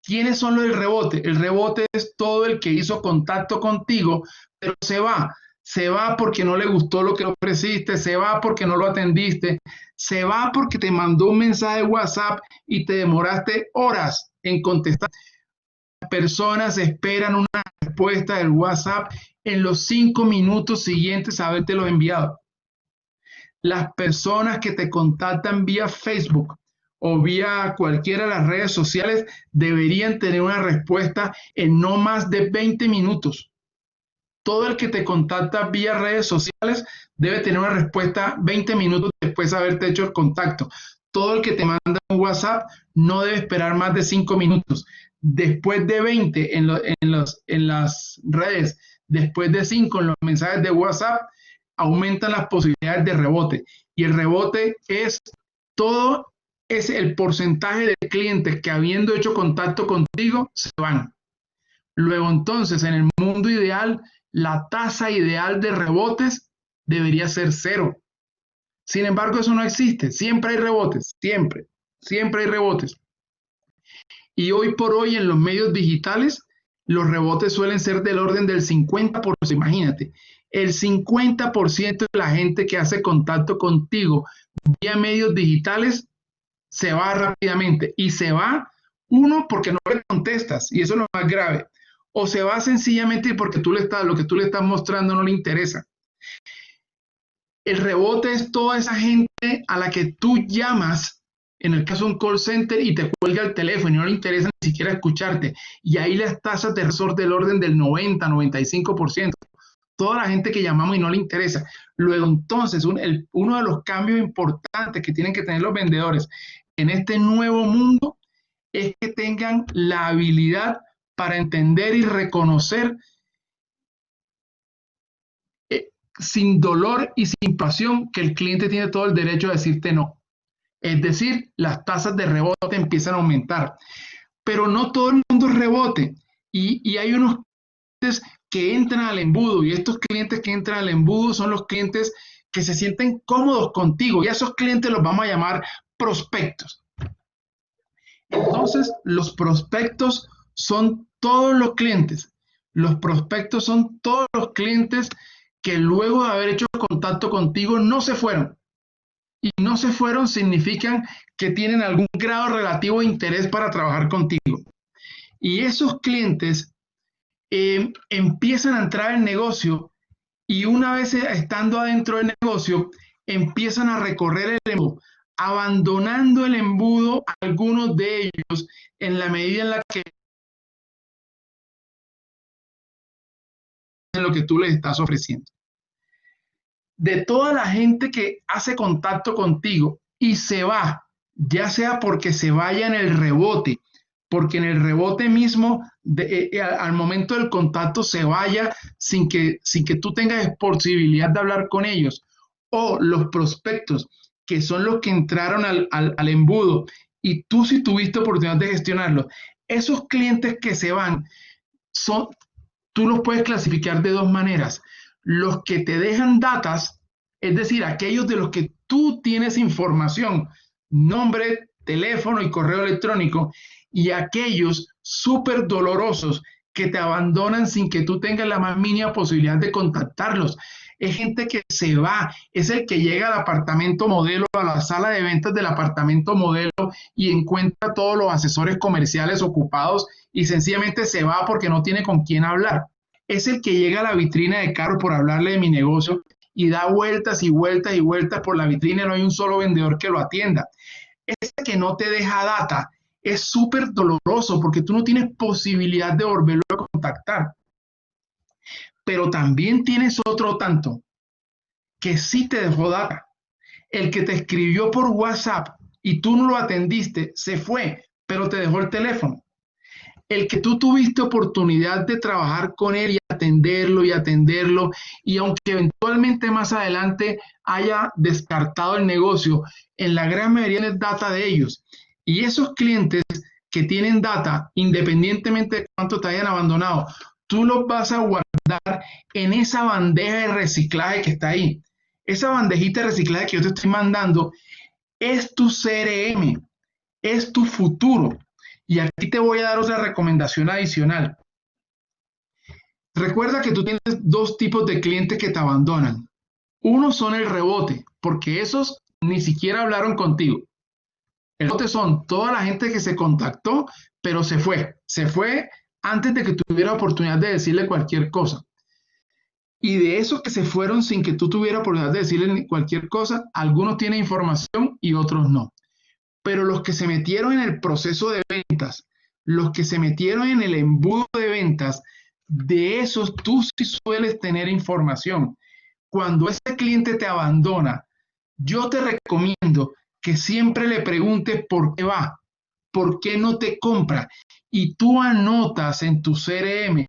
¿Quiénes son los del rebote? El rebote es todo el que hizo contacto contigo, pero se va. Se va porque no le gustó lo que ofreciste, se va porque no lo atendiste, se va porque te mandó un mensaje de WhatsApp y te demoraste horas en contestar. Las personas esperan una respuesta del WhatsApp en los 5 minutos siguientes a habértelo enviado. Las personas que te contactan vía Facebook o vía cualquiera de las redes sociales deberían tener una respuesta en no más de 20 minutos. Todo el que te contacta vía redes sociales debe tener una respuesta 20 minutos después de haberte hecho el contacto. Todo el que te manda un WhatsApp no debe esperar más de 5 minutos. Después de 20 en las redes, después de 5 en los mensajes de WhatsApp, aumentan las posibilidades de rebote. Y el rebote es el porcentaje de clientes que habiendo hecho contacto contigo se van. Luego entonces, en el mundo ideal, la tasa ideal de rebotes debería ser 0. Sin embargo, eso no existe. Siempre hay rebotes, siempre hay rebotes. Y hoy por hoy en los medios digitales, los rebotes suelen ser del orden del 50%. Imagínate, el 50% de la gente que hace contacto contigo vía medios digitales se va rápidamente. Y se va, uno, porque no le contestas, y eso es lo más grave. O se va sencillamente porque lo que tú le estás mostrando no le interesa. El rebote es toda esa gente a la que tú llamas en el caso de un call center, y te cuelga el teléfono y no le interesa ni siquiera escucharte. Y ahí las tasas de resort del orden del 90-95%. Toda la gente que llamamos y no le interesa. Luego, entonces, uno de los cambios importantes que tienen que tener los vendedores en este nuevo mundo es que tengan la habilidad para entender y reconocer sin dolor y sin pasión que el cliente tiene todo el derecho a decirte no. Es decir, las tasas de rebote empiezan a aumentar. Pero no todo el mundo es rebote. Y hay unos clientes que entran al embudo, y estos clientes que entran al embudo son los clientes que se sienten cómodos contigo, y a esos clientes los vamos a llamar prospectos. Entonces, los prospectos son todos los clientes. Los prospectos son todos los clientes que luego de haber hecho contacto contigo no se fueron. Y no se fueron significan que tienen algún grado relativo de interés para trabajar contigo. Y esos clientes empiezan a entrar en negocio, y una vez estando adentro del negocio, empiezan a recorrer el embudo, abandonando el embudo algunos de ellos en la medida en la que en lo que tú les estás ofreciendo. De toda la gente que hace contacto contigo y se va, ya sea porque se vaya en el rebote, porque en el rebote mismo, al momento del contacto se vaya sin que tú tengas posibilidad de hablar con ellos, o los prospectos, que son los que entraron al embudo, y tú sí tuviste oportunidad de gestionarlos, esos clientes que se van, tú los puedes clasificar de dos maneras. Los que te dejan datas, es decir, aquellos de los que tú tienes información, nombre, teléfono y correo electrónico, y aquellos súper dolorosos que te abandonan sin que tú tengas la más mínima posibilidad de contactarlos. Es gente que se va, es el que llega al apartamento modelo, a la sala de ventas del apartamento modelo, y encuentra a todos los asesores comerciales ocupados y sencillamente se va porque no tiene con quién hablar. Es el que llega a la vitrina de carro por hablarle de mi negocio y da vueltas y vueltas y vueltas por la vitrina y no hay un solo vendedor que lo atienda. Ese que no te deja data es súper doloroso porque tú no tienes posibilidad de volverlo a contactar. Pero también tienes otro tanto que sí te dejó data. El que te escribió por WhatsApp y tú no lo atendiste, se fue, pero te dejó el teléfono. El que tú tuviste oportunidad de trabajar con él y atenderlo, y aunque eventualmente más adelante haya descartado el negocio, en la gran mayoría es data de ellos. Y esos clientes que tienen data, independientemente de cuánto te hayan abandonado, tú los vas a guardar en esa bandeja de reciclaje que está ahí. Esa bandejita de reciclaje que yo te estoy mandando es tu CRM, es tu futuro. Y aquí te voy a dar otra recomendación adicional. Recuerda que tú tienes dos tipos de clientes que te abandonan. Uno son el rebote, porque esos ni siquiera hablaron contigo. El rebote son toda la gente que se contactó, pero se fue. Se fue antes de que tuviera oportunidad de decirle cualquier cosa. Y de esos que se fueron sin que tú tuvieras oportunidad de decirle cualquier cosa, algunos tienen información y otros no. Pero los que se metieron en el proceso de ventas, los que se metieron en el embudo de ventas, de esos tú sí sueles tener información. Cuando ese cliente te abandona, yo te recomiendo que siempre le preguntes por qué va, por qué no te compra, y tú anotas en tu CRM,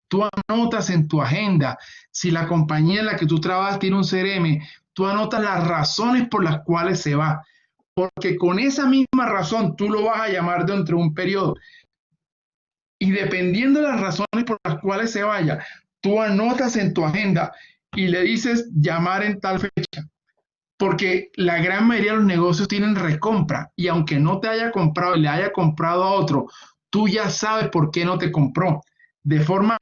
tú anotas en tu agenda. Si la compañía en la que tú trabajas tiene un CRM, tú anotas las razones por las cuales se va, porque con esa misma razón tú lo vas a llamar dentro de un periodo. Y dependiendo de las razones por las cuales se vaya, tú anotas en tu agenda y le dices llamar en tal fecha. Porque la gran mayoría de los negocios tienen recompra, y aunque no te haya comprado y le haya comprado a otro, tú ya sabes por qué no te compró. De forma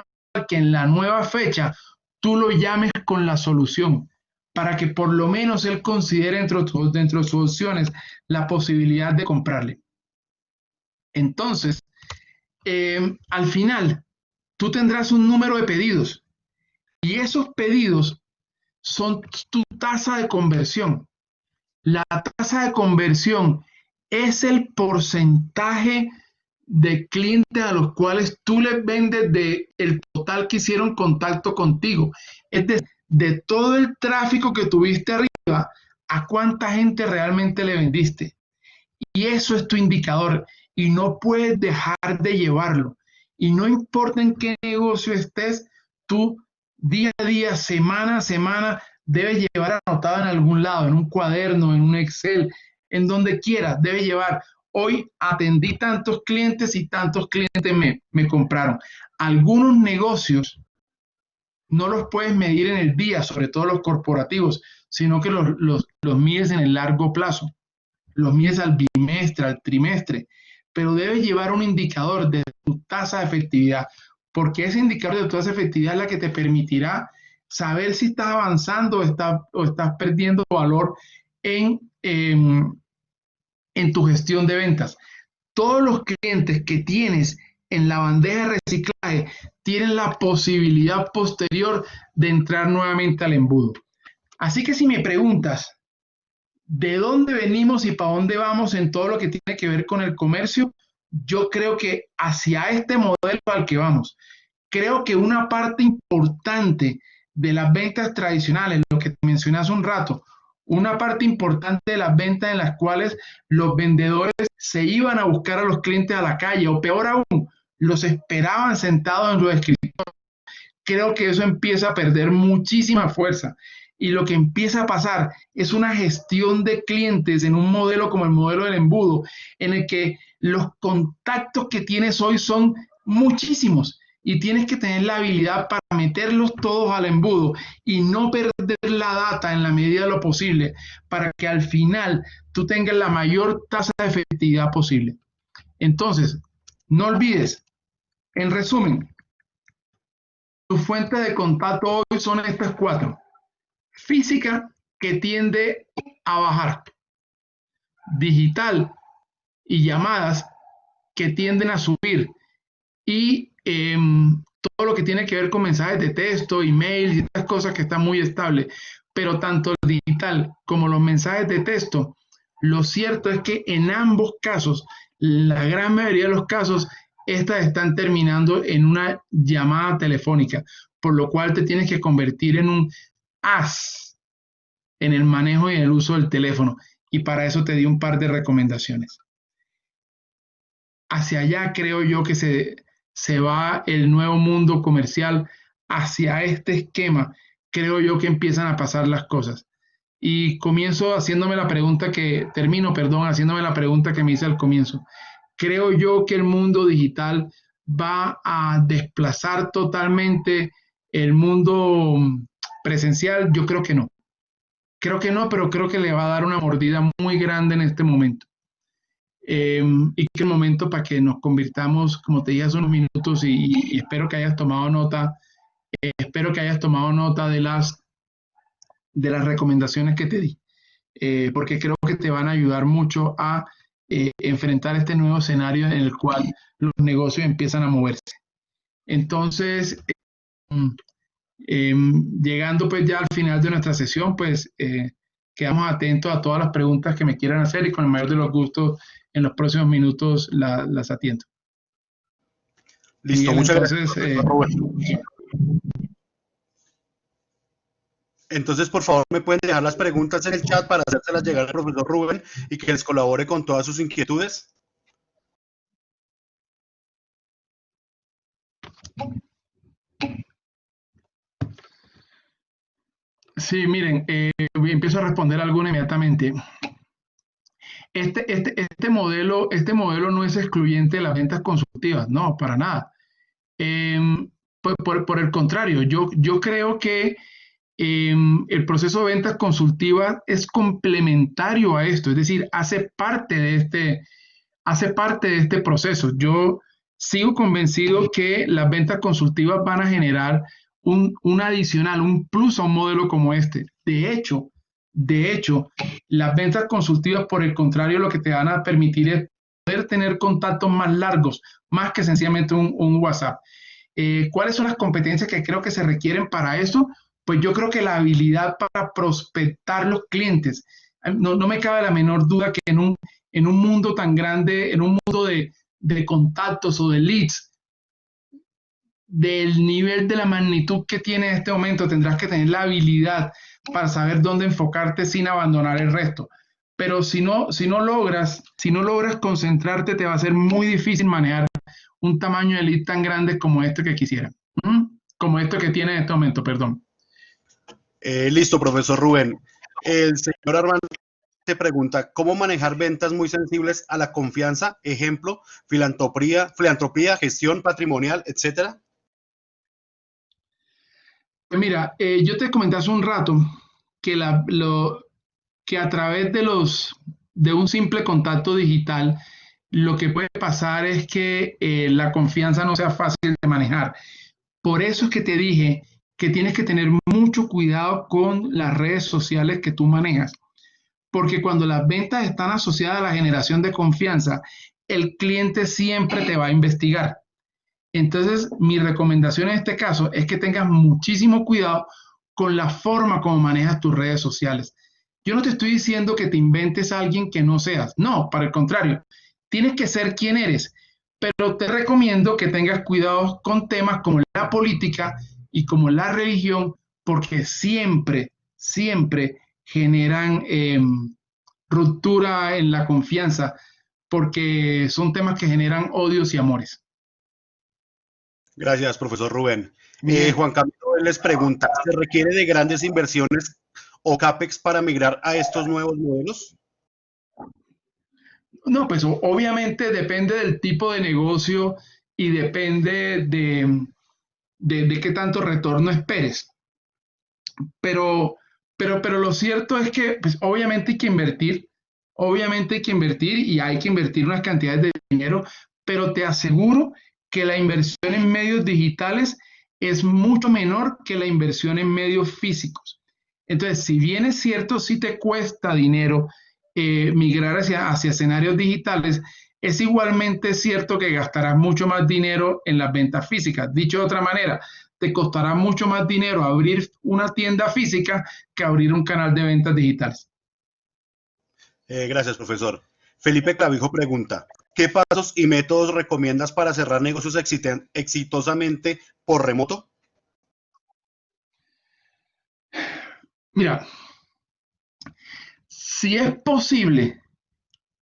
que en la nueva fecha tú lo llames con la solución, para que por lo menos él considere dentro de sus opciones la posibilidad de comprarle. Entonces, al final, tú tendrás un número de pedidos, y esos pedidos son tu tasa de conversión. La tasa de conversión es el porcentaje de clientes a los cuales tú les vendes de el total que hicieron contacto contigo. Es decir, de todo el tráfico que tuviste arriba, ¿a cuánta gente realmente le vendiste? Y eso es tu indicador y no puedes dejar de llevarlo. Y no importa en qué negocio estés, tú día a día, semana a semana, debes llevar anotado en algún lado, en un cuaderno, en un Excel, en donde quieras, debes llevar. Hoy atendí tantos clientes y tantos clientes me compraron. Algunos negocios no los puedes medir en el día, sobre todo los corporativos, sino que los mides en el largo plazo, los mides al bimestre, al trimestre, pero debes llevar un indicador de tu tasa de efectividad, porque ese indicador de tu tasa de efectividad es la que te permitirá saber si estás avanzando o estás perdiendo valor en, en tu gestión de ventas. Todos los clientes que tienes en la bandeja de reciclaje tienen la posibilidad posterior de entrar nuevamente al embudo. Así que si me preguntas de dónde venimos y para dónde vamos en todo lo que tiene que ver con el comercio, yo creo que hacia este modelo al que vamos. Creo que una parte importante de las ventas tradicionales, lo que te mencioné hace un rato, una parte importante de las ventas en las cuales los vendedores se iban a buscar a los clientes a la calle, o peor aún, los esperaban sentados en los escritorios. Creo que eso empieza a perder muchísima fuerza. Y lo que empieza a pasar es una gestión de clientes en un modelo como el modelo del embudo, en el que los contactos que tienes hoy son muchísimos y tienes que tener la habilidad para meterlos todos al embudo y no perder la data en la medida de lo posible para que al final tú tengas la mayor tasa de efectividad posible. Entonces, no olvides, en resumen, tus fuentes de contacto hoy son estas cuatro. Física, que tiende a bajar. Digital y llamadas, que tienden a subir. Y todo lo que tiene que ver con mensajes de texto, email y estas cosas que están muy estables. Pero tanto el digital como los mensajes de texto, lo cierto es que en ambos casos, la gran mayoría de los casos, estas están terminando en una llamada telefónica, por lo cual te tienes que convertir en un as en el manejo y en el uso del teléfono. Y para eso te di un par de recomendaciones. Hacia allá creo yo que se va el nuevo mundo comercial, hacia este esquema. Creo yo que empiezan a pasar las cosas. Y comienzo haciéndome la pregunta haciéndome la pregunta que me hice al comienzo. Creo yo que el mundo digital va a desplazar totalmente el mundo presencial. Yo creo que no. Creo que no, pero creo que le va a dar una mordida muy grande en este momento. Y que el momento para que nos convirtamos, como te dije hace unos minutos, y espero que hayas tomado nota, de las recomendaciones que te di, porque creo que te van a ayudar mucho a enfrentar este nuevo escenario en el cual los negocios empiezan a moverse. Entonces, llegando pues ya al final de nuestra sesión, pues quedamos atentos a todas las preguntas que me quieran hacer y con el mayor de los gustos en los próximos minutos las atiendo. Listo, Miguel, muchas entonces, gracias. Entonces, por favor, me pueden dejar las preguntas en el chat para hacérselas llegar al profesor Rubén y que les colabore con todas sus inquietudes. Sí, miren, empiezo a responder alguna inmediatamente. Este modelo no es excluyente de las ventas consultivas, no, para nada. Pues por el contrario, yo creo que el proceso de ventas consultivas es complementario a esto, es decir, hace parte de este proceso. Yo sigo convencido que las ventas consultivas van a generar un adicional, un plus a un modelo como este. De hecho, las ventas consultivas, por el contrario, lo que te van a permitir es poder tener contactos más largos, más que sencillamente un WhatsApp. ¿Cuáles son las competencias que creo que se requieren para eso? Pues yo creo que la habilidad para prospectar los clientes no me cabe la menor duda que en un mundo tan grande, en un mundo de contactos o de leads, del nivel de la magnitud que tiene en este momento, tendrás que tener la habilidad para saber dónde enfocarte sin abandonar el resto. Pero si no logras concentrarte, te va a ser muy difícil manejar un tamaño de lead tan grande como este que quisiera. Como esto que tiene en este momento, perdón. Listo, profesor Rubén. El señor Armando te pregunta, ¿cómo manejar ventas muy sensibles a la confianza? Ejemplo, filantropía, gestión patrimonial, etcétera. Pues mira, yo te comenté hace un rato que, que a través de un simple contacto digital, lo que puede pasar es que la confianza no sea fácil de manejar. Por eso es que te dije que tienes que tener mucho cuidado con las redes sociales que tú manejas, porque cuando las ventas están asociadas a la generación de confianza, el cliente siempre te va a investigar. Entonces, mi recomendación en este caso es que tengas muchísimo cuidado con la forma como manejas tus redes sociales. Yo no te estoy diciendo que te inventes a alguien que no seas, no, para el contrario, tienes que ser quien eres, pero te recomiendo que tengas cuidado con temas como la política y como la religión, porque siempre generan ruptura en la confianza, porque son temas que generan odios y amores. Gracias, profesor Rubén. Bien. Juan Camilo les pregunta, ¿se requiere de grandes inversiones o CAPEX para migrar a estos nuevos modelos? No, pues obviamente depende del tipo de negocio y depende de qué tanto retorno esperes. Pero lo cierto es que pues, obviamente hay que invertir y hay que invertir unas cantidades de dinero, pero te aseguro que la inversión en medios digitales es mucho menor que la inversión en medios físicos. Entonces, si bien es cierto, sí te cuesta dinero migrar hacia escenarios digitales, es igualmente cierto que gastarás mucho más dinero en las ventas físicas. Dicho de otra manera, te costará mucho más dinero abrir una tienda física que abrir un canal de ventas digitales. Gracias, profesor. Felipe Clavijo pregunta, ¿qué pasos y métodos recomiendas para cerrar negocios exitosamente por remoto? Mira, si es posible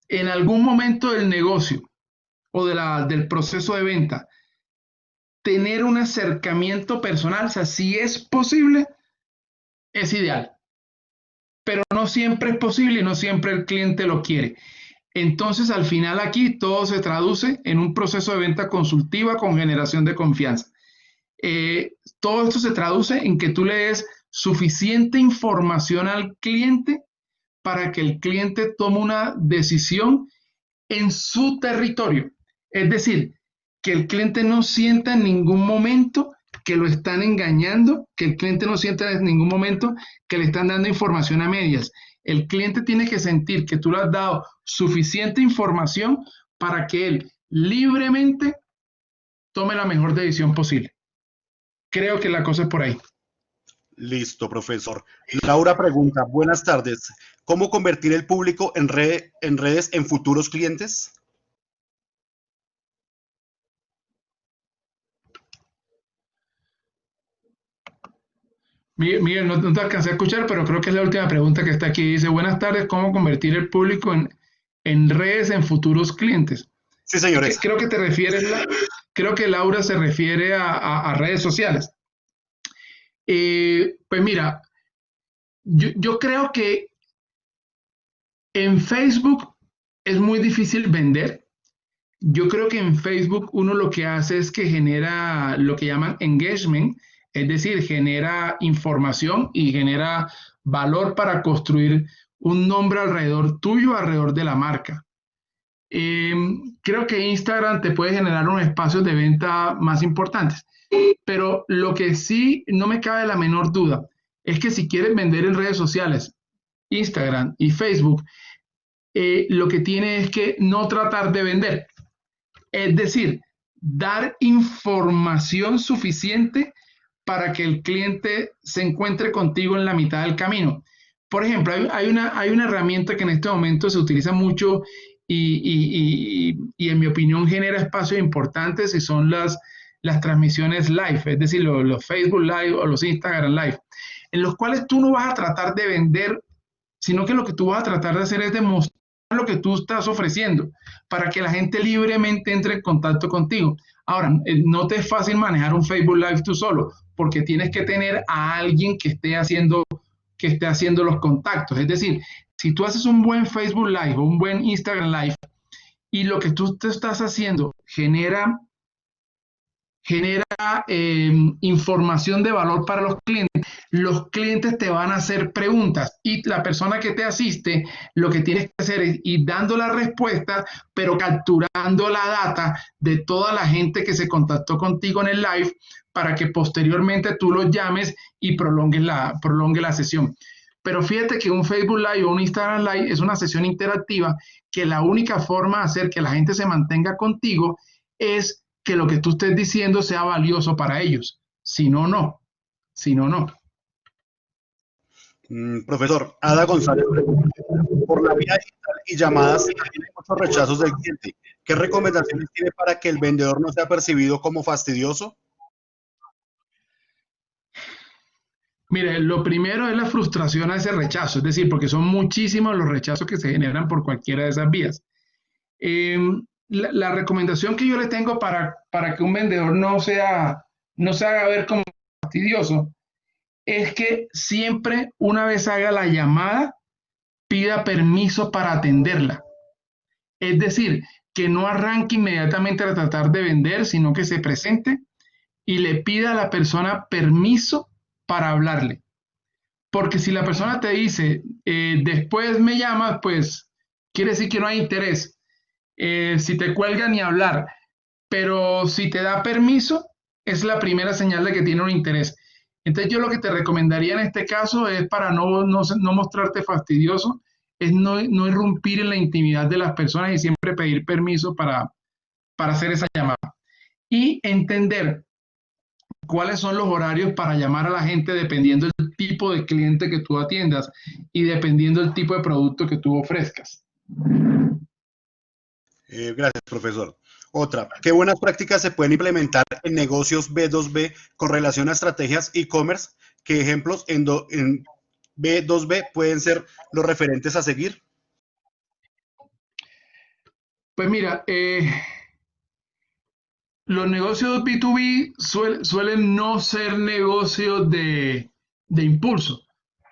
en algún momento del negocio o del proceso de venta tener un acercamiento personal, o sea, si es posible, es ideal, pero no siempre es posible y no siempre el cliente lo quiere. Entonces, al final aquí todo se traduce en un proceso de venta consultiva con generación de confianza. Todo esto se traduce en que tú le des suficiente información al cliente para que el cliente tome una decisión en su territorio. Es decir, que el cliente no sienta en ningún momento que lo están engañando, que el cliente no sienta en ningún momento que le están dando información a medias. El cliente tiene que sentir que tú le has dado suficiente información para que él libremente tome la mejor decisión posible. Creo que la cosa es por ahí. Listo, profesor. Laura pregunta, buenas tardes, ¿cómo convertir el público en redes en futuros clientes? Miguel, no te alcancé a escuchar, pero creo que es la última pregunta que está aquí. Dice, buenas tardes, ¿cómo convertir el público en redes en futuros clientes? Sí, señores. Creo que Laura se refiere a redes sociales. Pues mira, yo creo que en Facebook es muy difícil vender. Yo creo que en Facebook uno lo que hace es que genera lo que llaman engagement, es decir, genera información y genera valor para construir un nombre alrededor tuyo, alrededor de la marca. Creo que Instagram te puede generar unos espacios de venta más importantes, pero lo que sí no me cabe la menor duda es que si quieres vender en redes sociales, Instagram y Facebook, lo que tiene es que no tratar de vender. Es decir, dar información suficiente para que el cliente se encuentre contigo en la mitad del camino. Por ejemplo, hay una herramienta que en este momento se utiliza mucho y en mi opinión genera espacios importantes y son las transmisiones live, es decir, los Facebook Live o los Instagram Live, en los cuales tú no vas a tratar de vender, sino que lo que tú vas a tratar de hacer es demostrar lo que tú estás ofreciendo para que la gente libremente entre en contacto contigo. Ahora, no te es fácil manejar un Facebook Live tú solo, porque tienes que tener a alguien que esté haciendo los contactos. Es decir, si tú haces un buen Facebook Live o un buen Instagram Live y lo que tú te estás haciendo genera información de valor para los clientes te van a hacer preguntas y la persona que te asiste lo que tienes que hacer es ir dando la respuesta, pero capturando la data de toda la gente que se contactó contigo en el live para que posteriormente tú los llames y prolongue la sesión. Pero fíjate que un Facebook Live o un Instagram Live es una sesión interactiva que la única forma de hacer que la gente se mantenga contigo es que lo que tú estés diciendo sea valioso para ellos. Si no, no. Si no, no. Profesor, Ada González pregunta, por la vía digital y llamadas tiene muchos rechazos del cliente. ¿Qué recomendaciones tiene para que el vendedor no sea percibido como fastidioso? Mire, lo primero es la frustración a ese rechazo, es decir, porque son muchísimos los rechazos que se generan por cualquiera de esas vías. La recomendación que yo le tengo para que un vendedor no se haga ver como fastidioso es que siempre, una vez haga la llamada, pida permiso para atenderla. Es decir, que no arranque inmediatamente a tratar de vender, sino que se presente y le pida a la persona permiso para hablarle. Porque si la persona te dice, después me llamas, pues quiere decir que no hay interés. Si te cuelga ni hablar, pero si te da permiso, es la primera señal de que tiene un interés. Entonces yo lo que te recomendaría en este caso es para no mostrarte fastidioso, es no irrumpir en la intimidad de las personas y siempre pedir permiso para hacer esa llamada. Y entender cuáles son los horarios para llamar a la gente dependiendo del tipo de cliente que tú atiendas y dependiendo del tipo de producto que tú ofrezcas. Gracias, profesor. Otra, ¿qué buenas prácticas se pueden implementar en negocios B2B con relación a estrategias e-commerce? ¿Qué ejemplos en B2B pueden ser los referentes a seguir? Pues mira, los negocios B2B suelen no ser negocios de impulso.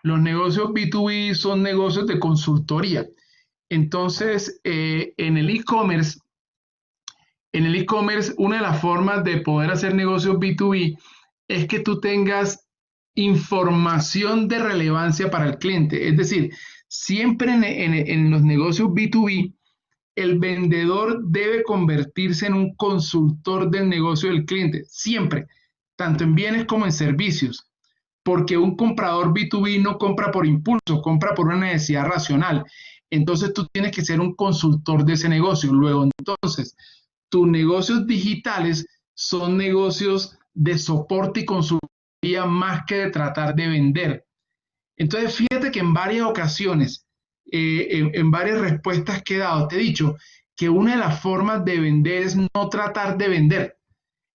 Los negocios B2B son negocios de consultoría. Entonces, en el e-commerce, una de las formas de poder hacer negocios B2B es que tú tengas información de relevancia para el cliente. Es decir, siempre en los negocios B2B, el vendedor debe convertirse en un consultor del negocio del cliente, siempre, tanto en bienes como en servicios, porque un comprador B2B no compra por impulso, compra por una necesidad racional. Entonces tú tienes que ser un consultor de ese negocio. Luego, entonces, tus negocios digitales son negocios de soporte y consultoría más que de tratar de vender. Entonces, fíjate que en varias ocasiones, en varias respuestas que he dado, te he dicho que una de las formas de vender es no tratar de vender.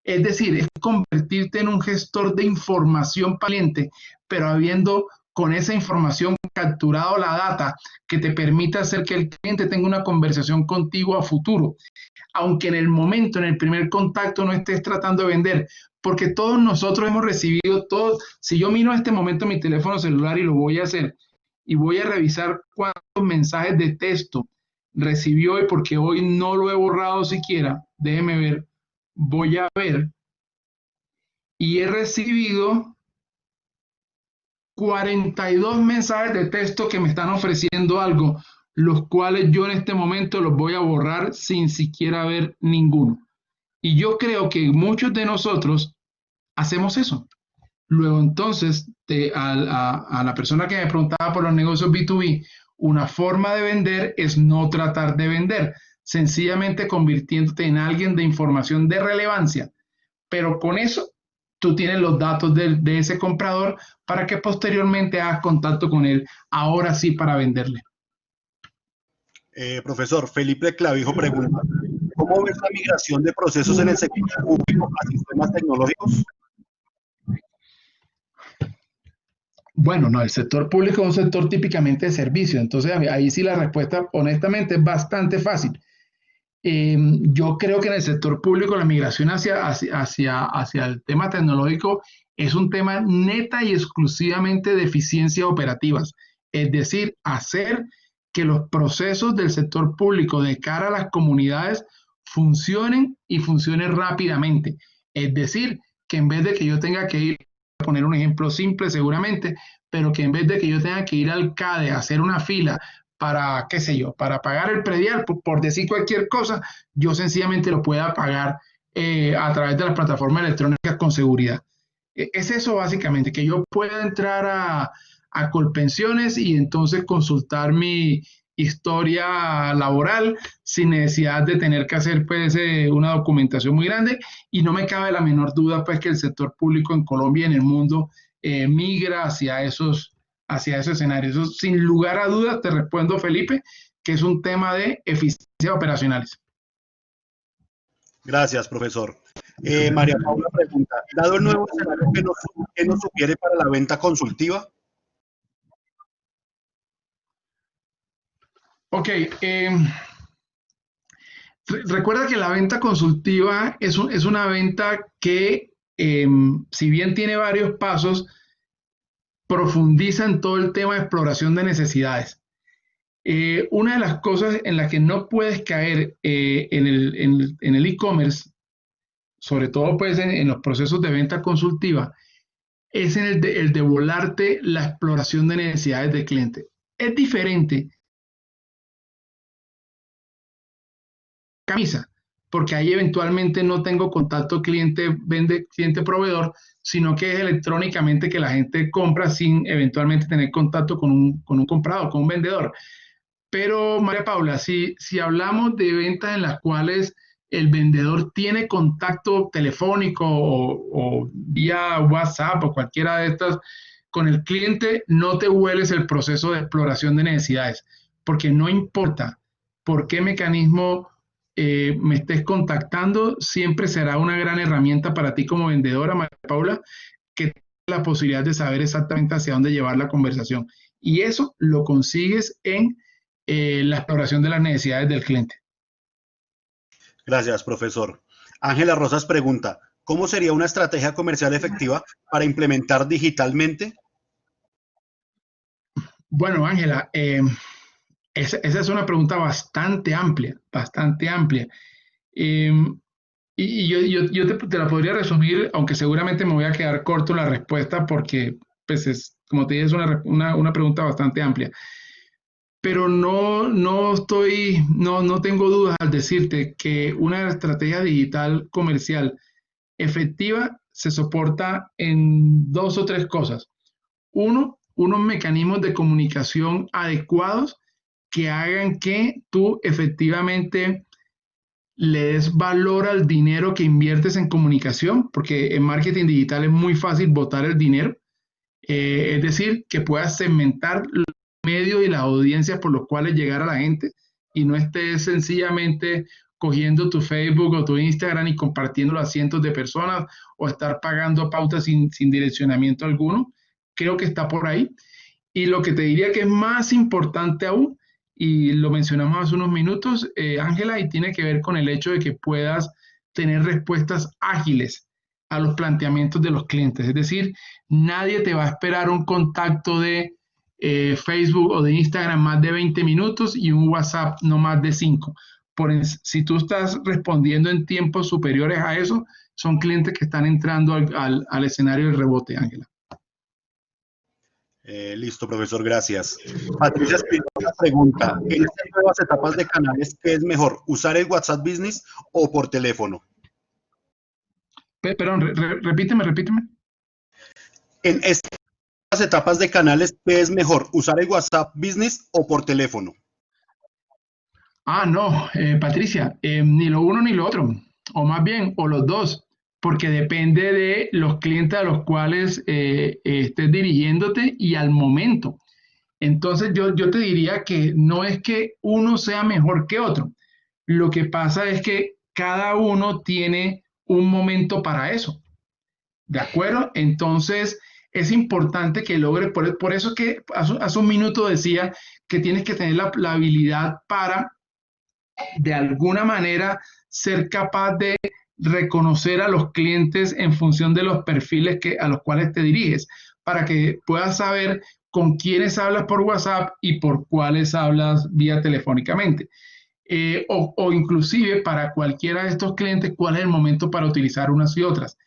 Es decir, es convertirte en un gestor de información para el cliente, pero habiendo con esa información capturado la data que te permita hacer que el cliente tenga una conversación contigo a futuro. Aunque en el momento, en el primer contacto, no estés tratando de vender, porque todos nosotros hemos recibido, si yo miro en este momento mi teléfono celular y lo voy a hacer, y voy a revisar cuántos mensajes de texto recibió hoy, porque hoy no lo he borrado siquiera, déjeme ver, voy a ver, y he recibido 42 mensajes de texto que me están ofreciendo algo, los cuales yo en este momento los voy a borrar sin siquiera ver ninguno. Y yo creo que muchos de nosotros hacemos eso. Luego entonces, a la persona que me preguntaba por los negocios B2B, una forma de vender es no tratar de vender, sencillamente convirtiéndote en alguien de información de relevancia. Pero con eso, tú tienes los datos de ese comprador para que posteriormente hagas contacto con él, ahora sí para venderle. Profesor, Felipe Clavijo pregunta, ¿cómo ves la migración de procesos en el sector público a sistemas tecnológicos? Bueno, no, el sector público es un sector típicamente de servicio, entonces ahí sí la respuesta honestamente es bastante fácil. Yo creo que en el sector público la migración hacia el tema tecnológico es un tema neta y exclusivamente de eficiencias operativas, es decir, hacer que los procesos del sector público de cara a las comunidades funcionen y funcionen rápidamente. Es decir, que en vez de que yo tenga que ir, a poner un ejemplo simple seguramente, pero que en vez de que yo tenga que ir al CADE a hacer una fila para, qué sé yo, para pagar el predial, por decir cualquier cosa, yo sencillamente lo pueda pagar a través de las plataformas electrónicas con seguridad. Es eso básicamente, que yo pueda entrar a Colpensiones y entonces consultar mi historia laboral sin necesidad de tener que hacer pues una documentación muy grande, y no me cabe la menor duda pues que el sector público en Colombia y en el mundo migra hacia esos escenarios. Eso, sin lugar a dudas, te respondo, Felipe, que es un tema de eficiencia operacionales. Gracias, profesor. María Paula pregunta, dado el nuevo escenario, ¿qué nos sugiere para la venta consultiva? Ok, recuerda que la venta consultiva es una venta que, si bien tiene varios pasos, profundiza en todo el tema de exploración de necesidades. Una de las cosas en las que no puedes caer en el e-commerce, sobre todo pues en los procesos de venta consultiva, es en el de volarte la exploración de necesidades del cliente. Es diferente camisa, porque ahí eventualmente no tengo contacto cliente-proveedor, sino que es electrónicamente que la gente compra sin eventualmente tener contacto con un comprador, con un vendedor. Pero, María Paula, si hablamos de ventas en las cuales el vendedor tiene contacto telefónico o vía WhatsApp o cualquiera de estas con el cliente, no te hueles el proceso de exploración de necesidades, porque no importa por qué mecanismo me estés contactando, siempre será una gran herramienta para ti como vendedora, María Paula, que tenga la posibilidad de saber exactamente hacia dónde llevar la conversación. Y eso lo consigues en la exploración de las necesidades del cliente. Gracias, profesor. Ángela Rosas pregunta, ¿cómo sería una estrategia comercial efectiva para implementar digitalmente? Bueno, Ángela, esa es una pregunta bastante amplia, bastante amplia. Y yo te la podría resumir, aunque seguramente me voy a quedar corto en la respuesta porque, pues, como te dije, es una pregunta bastante amplia. Pero no tengo dudas al decirte que una estrategia digital comercial efectiva se soporta en dos o tres cosas. Uno, unos mecanismos de comunicación adecuados que hagan que tú efectivamente le des valor al dinero que inviertes en comunicación, porque en marketing digital es muy fácil botar el dinero. Es decir, que puedas segmentar los medios y las audiencias por los cuales llegar a la gente y no estés sencillamente cogiendo tu Facebook o tu Instagram y compartiéndolo a cientos de personas o estar pagando pautas sin direccionamiento alguno. Creo que está por ahí. Y lo que te diría que es más importante aún, y lo mencionamos hace unos minutos, Ángela, y tiene que ver con el hecho de que puedas tener respuestas ágiles a los planteamientos de los clientes. Es decir, nadie te va a esperar un contacto de Facebook o de Instagram más de 20 minutos y un WhatsApp no más de 5. Si tú estás respondiendo en tiempos superiores a eso, son clientes que están entrando al escenario del rebote, Ángela. Listo, profesor, gracias. Patricia Espinosa pregunta, en estas nuevas etapas de canales, ¿qué es mejor, usar el WhatsApp Business o por teléfono? Perdón, repíteme. En estas etapas de canales, ¿qué es mejor, usar el WhatsApp Business o por teléfono? No, Patricia, ni lo uno ni lo otro, o más bien, o los dos, porque depende de los clientes a los cuales estés dirigiéndote y al momento. Entonces yo te diría que no es que uno sea mejor que otro. Lo que pasa es que cada uno tiene un momento para eso. ¿De acuerdo? Entonces es importante que logres, por eso que hace un minuto decía que tienes que tener la habilidad para, de alguna manera, ser capaz de reconocer a los clientes en función de los perfiles a los cuales te diriges, para que puedas saber con quiénes hablas por WhatsApp y por cuáles hablas vía telefónicamente. O inclusive para cualquiera de estos clientes, cuál es el momento para utilizar unas y otras.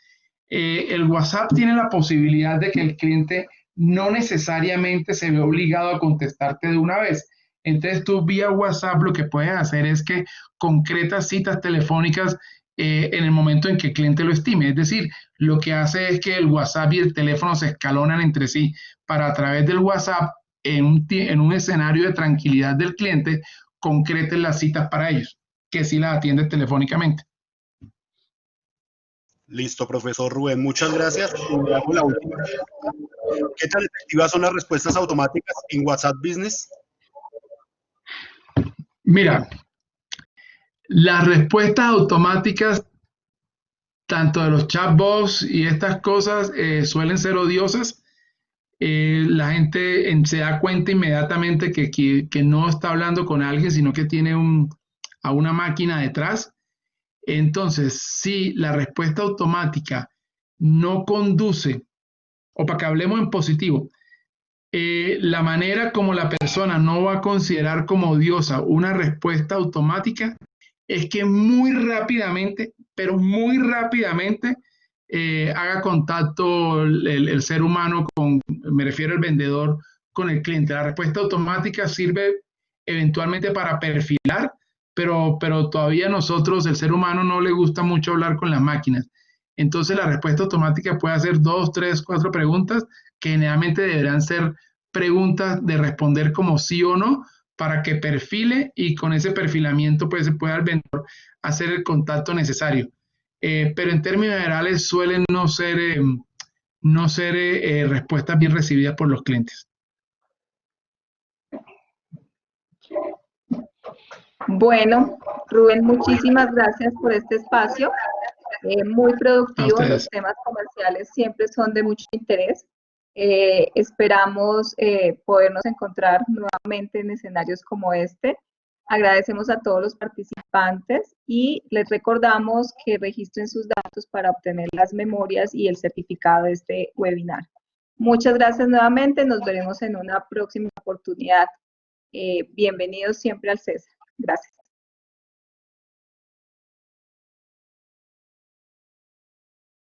El WhatsApp tiene la posibilidad de que el cliente no necesariamente se ve obligado a contestarte de una vez. Entonces tú vía WhatsApp lo que puedes hacer es que concretas citas telefónicas en el momento en que el cliente lo estime. Es decir, lo que hace es que el WhatsApp y el teléfono se escalonan entre sí para, a través del WhatsApp, en un escenario de tranquilidad del cliente, concreten las citas para ellos, que sí las atiende telefónicamente. Listo, profesor Rubén, muchas gracias. Y hago la última. ¿Qué tan efectivas son las respuestas automáticas en WhatsApp Business? Mira, las respuestas automáticas, tanto de los chatbots y estas cosas, suelen ser odiosas. La gente se da cuenta inmediatamente que no está hablando con alguien, sino que tiene a una máquina detrás. Entonces, si la respuesta automática no conduce, o para que hablemos en positivo, la manera como la persona no va a considerar como odiosa una respuesta automática es que muy rápidamente, pero muy rápidamente, haga contacto el ser humano me refiero al vendedor, con el cliente. La respuesta automática sirve eventualmente para perfilar, pero todavía nosotros, el ser humano, no le gusta mucho hablar con las máquinas. Entonces la respuesta automática puede hacer 2, 3, 4 preguntas que generalmente deberán ser preguntas de responder como sí o no, para que perfile, y con ese perfilamiento pues se pueda al vendedor hacer el contacto necesario. Pero en términos generales suelen no ser respuestas bien recibidas por los clientes. Bueno, Rubén, muchísimas gracias por este espacio. Muy productivo, los temas comerciales siempre son de mucho interés. Esperamos podernos encontrar nuevamente en escenarios como este. Agradecemos a todos los participantes y les recordamos que registren sus datos para obtener las memorias y el certificado de este webinar. Muchas gracias nuevamente, nos veremos en una próxima oportunidad. Bienvenidos siempre al CESA. Gracias.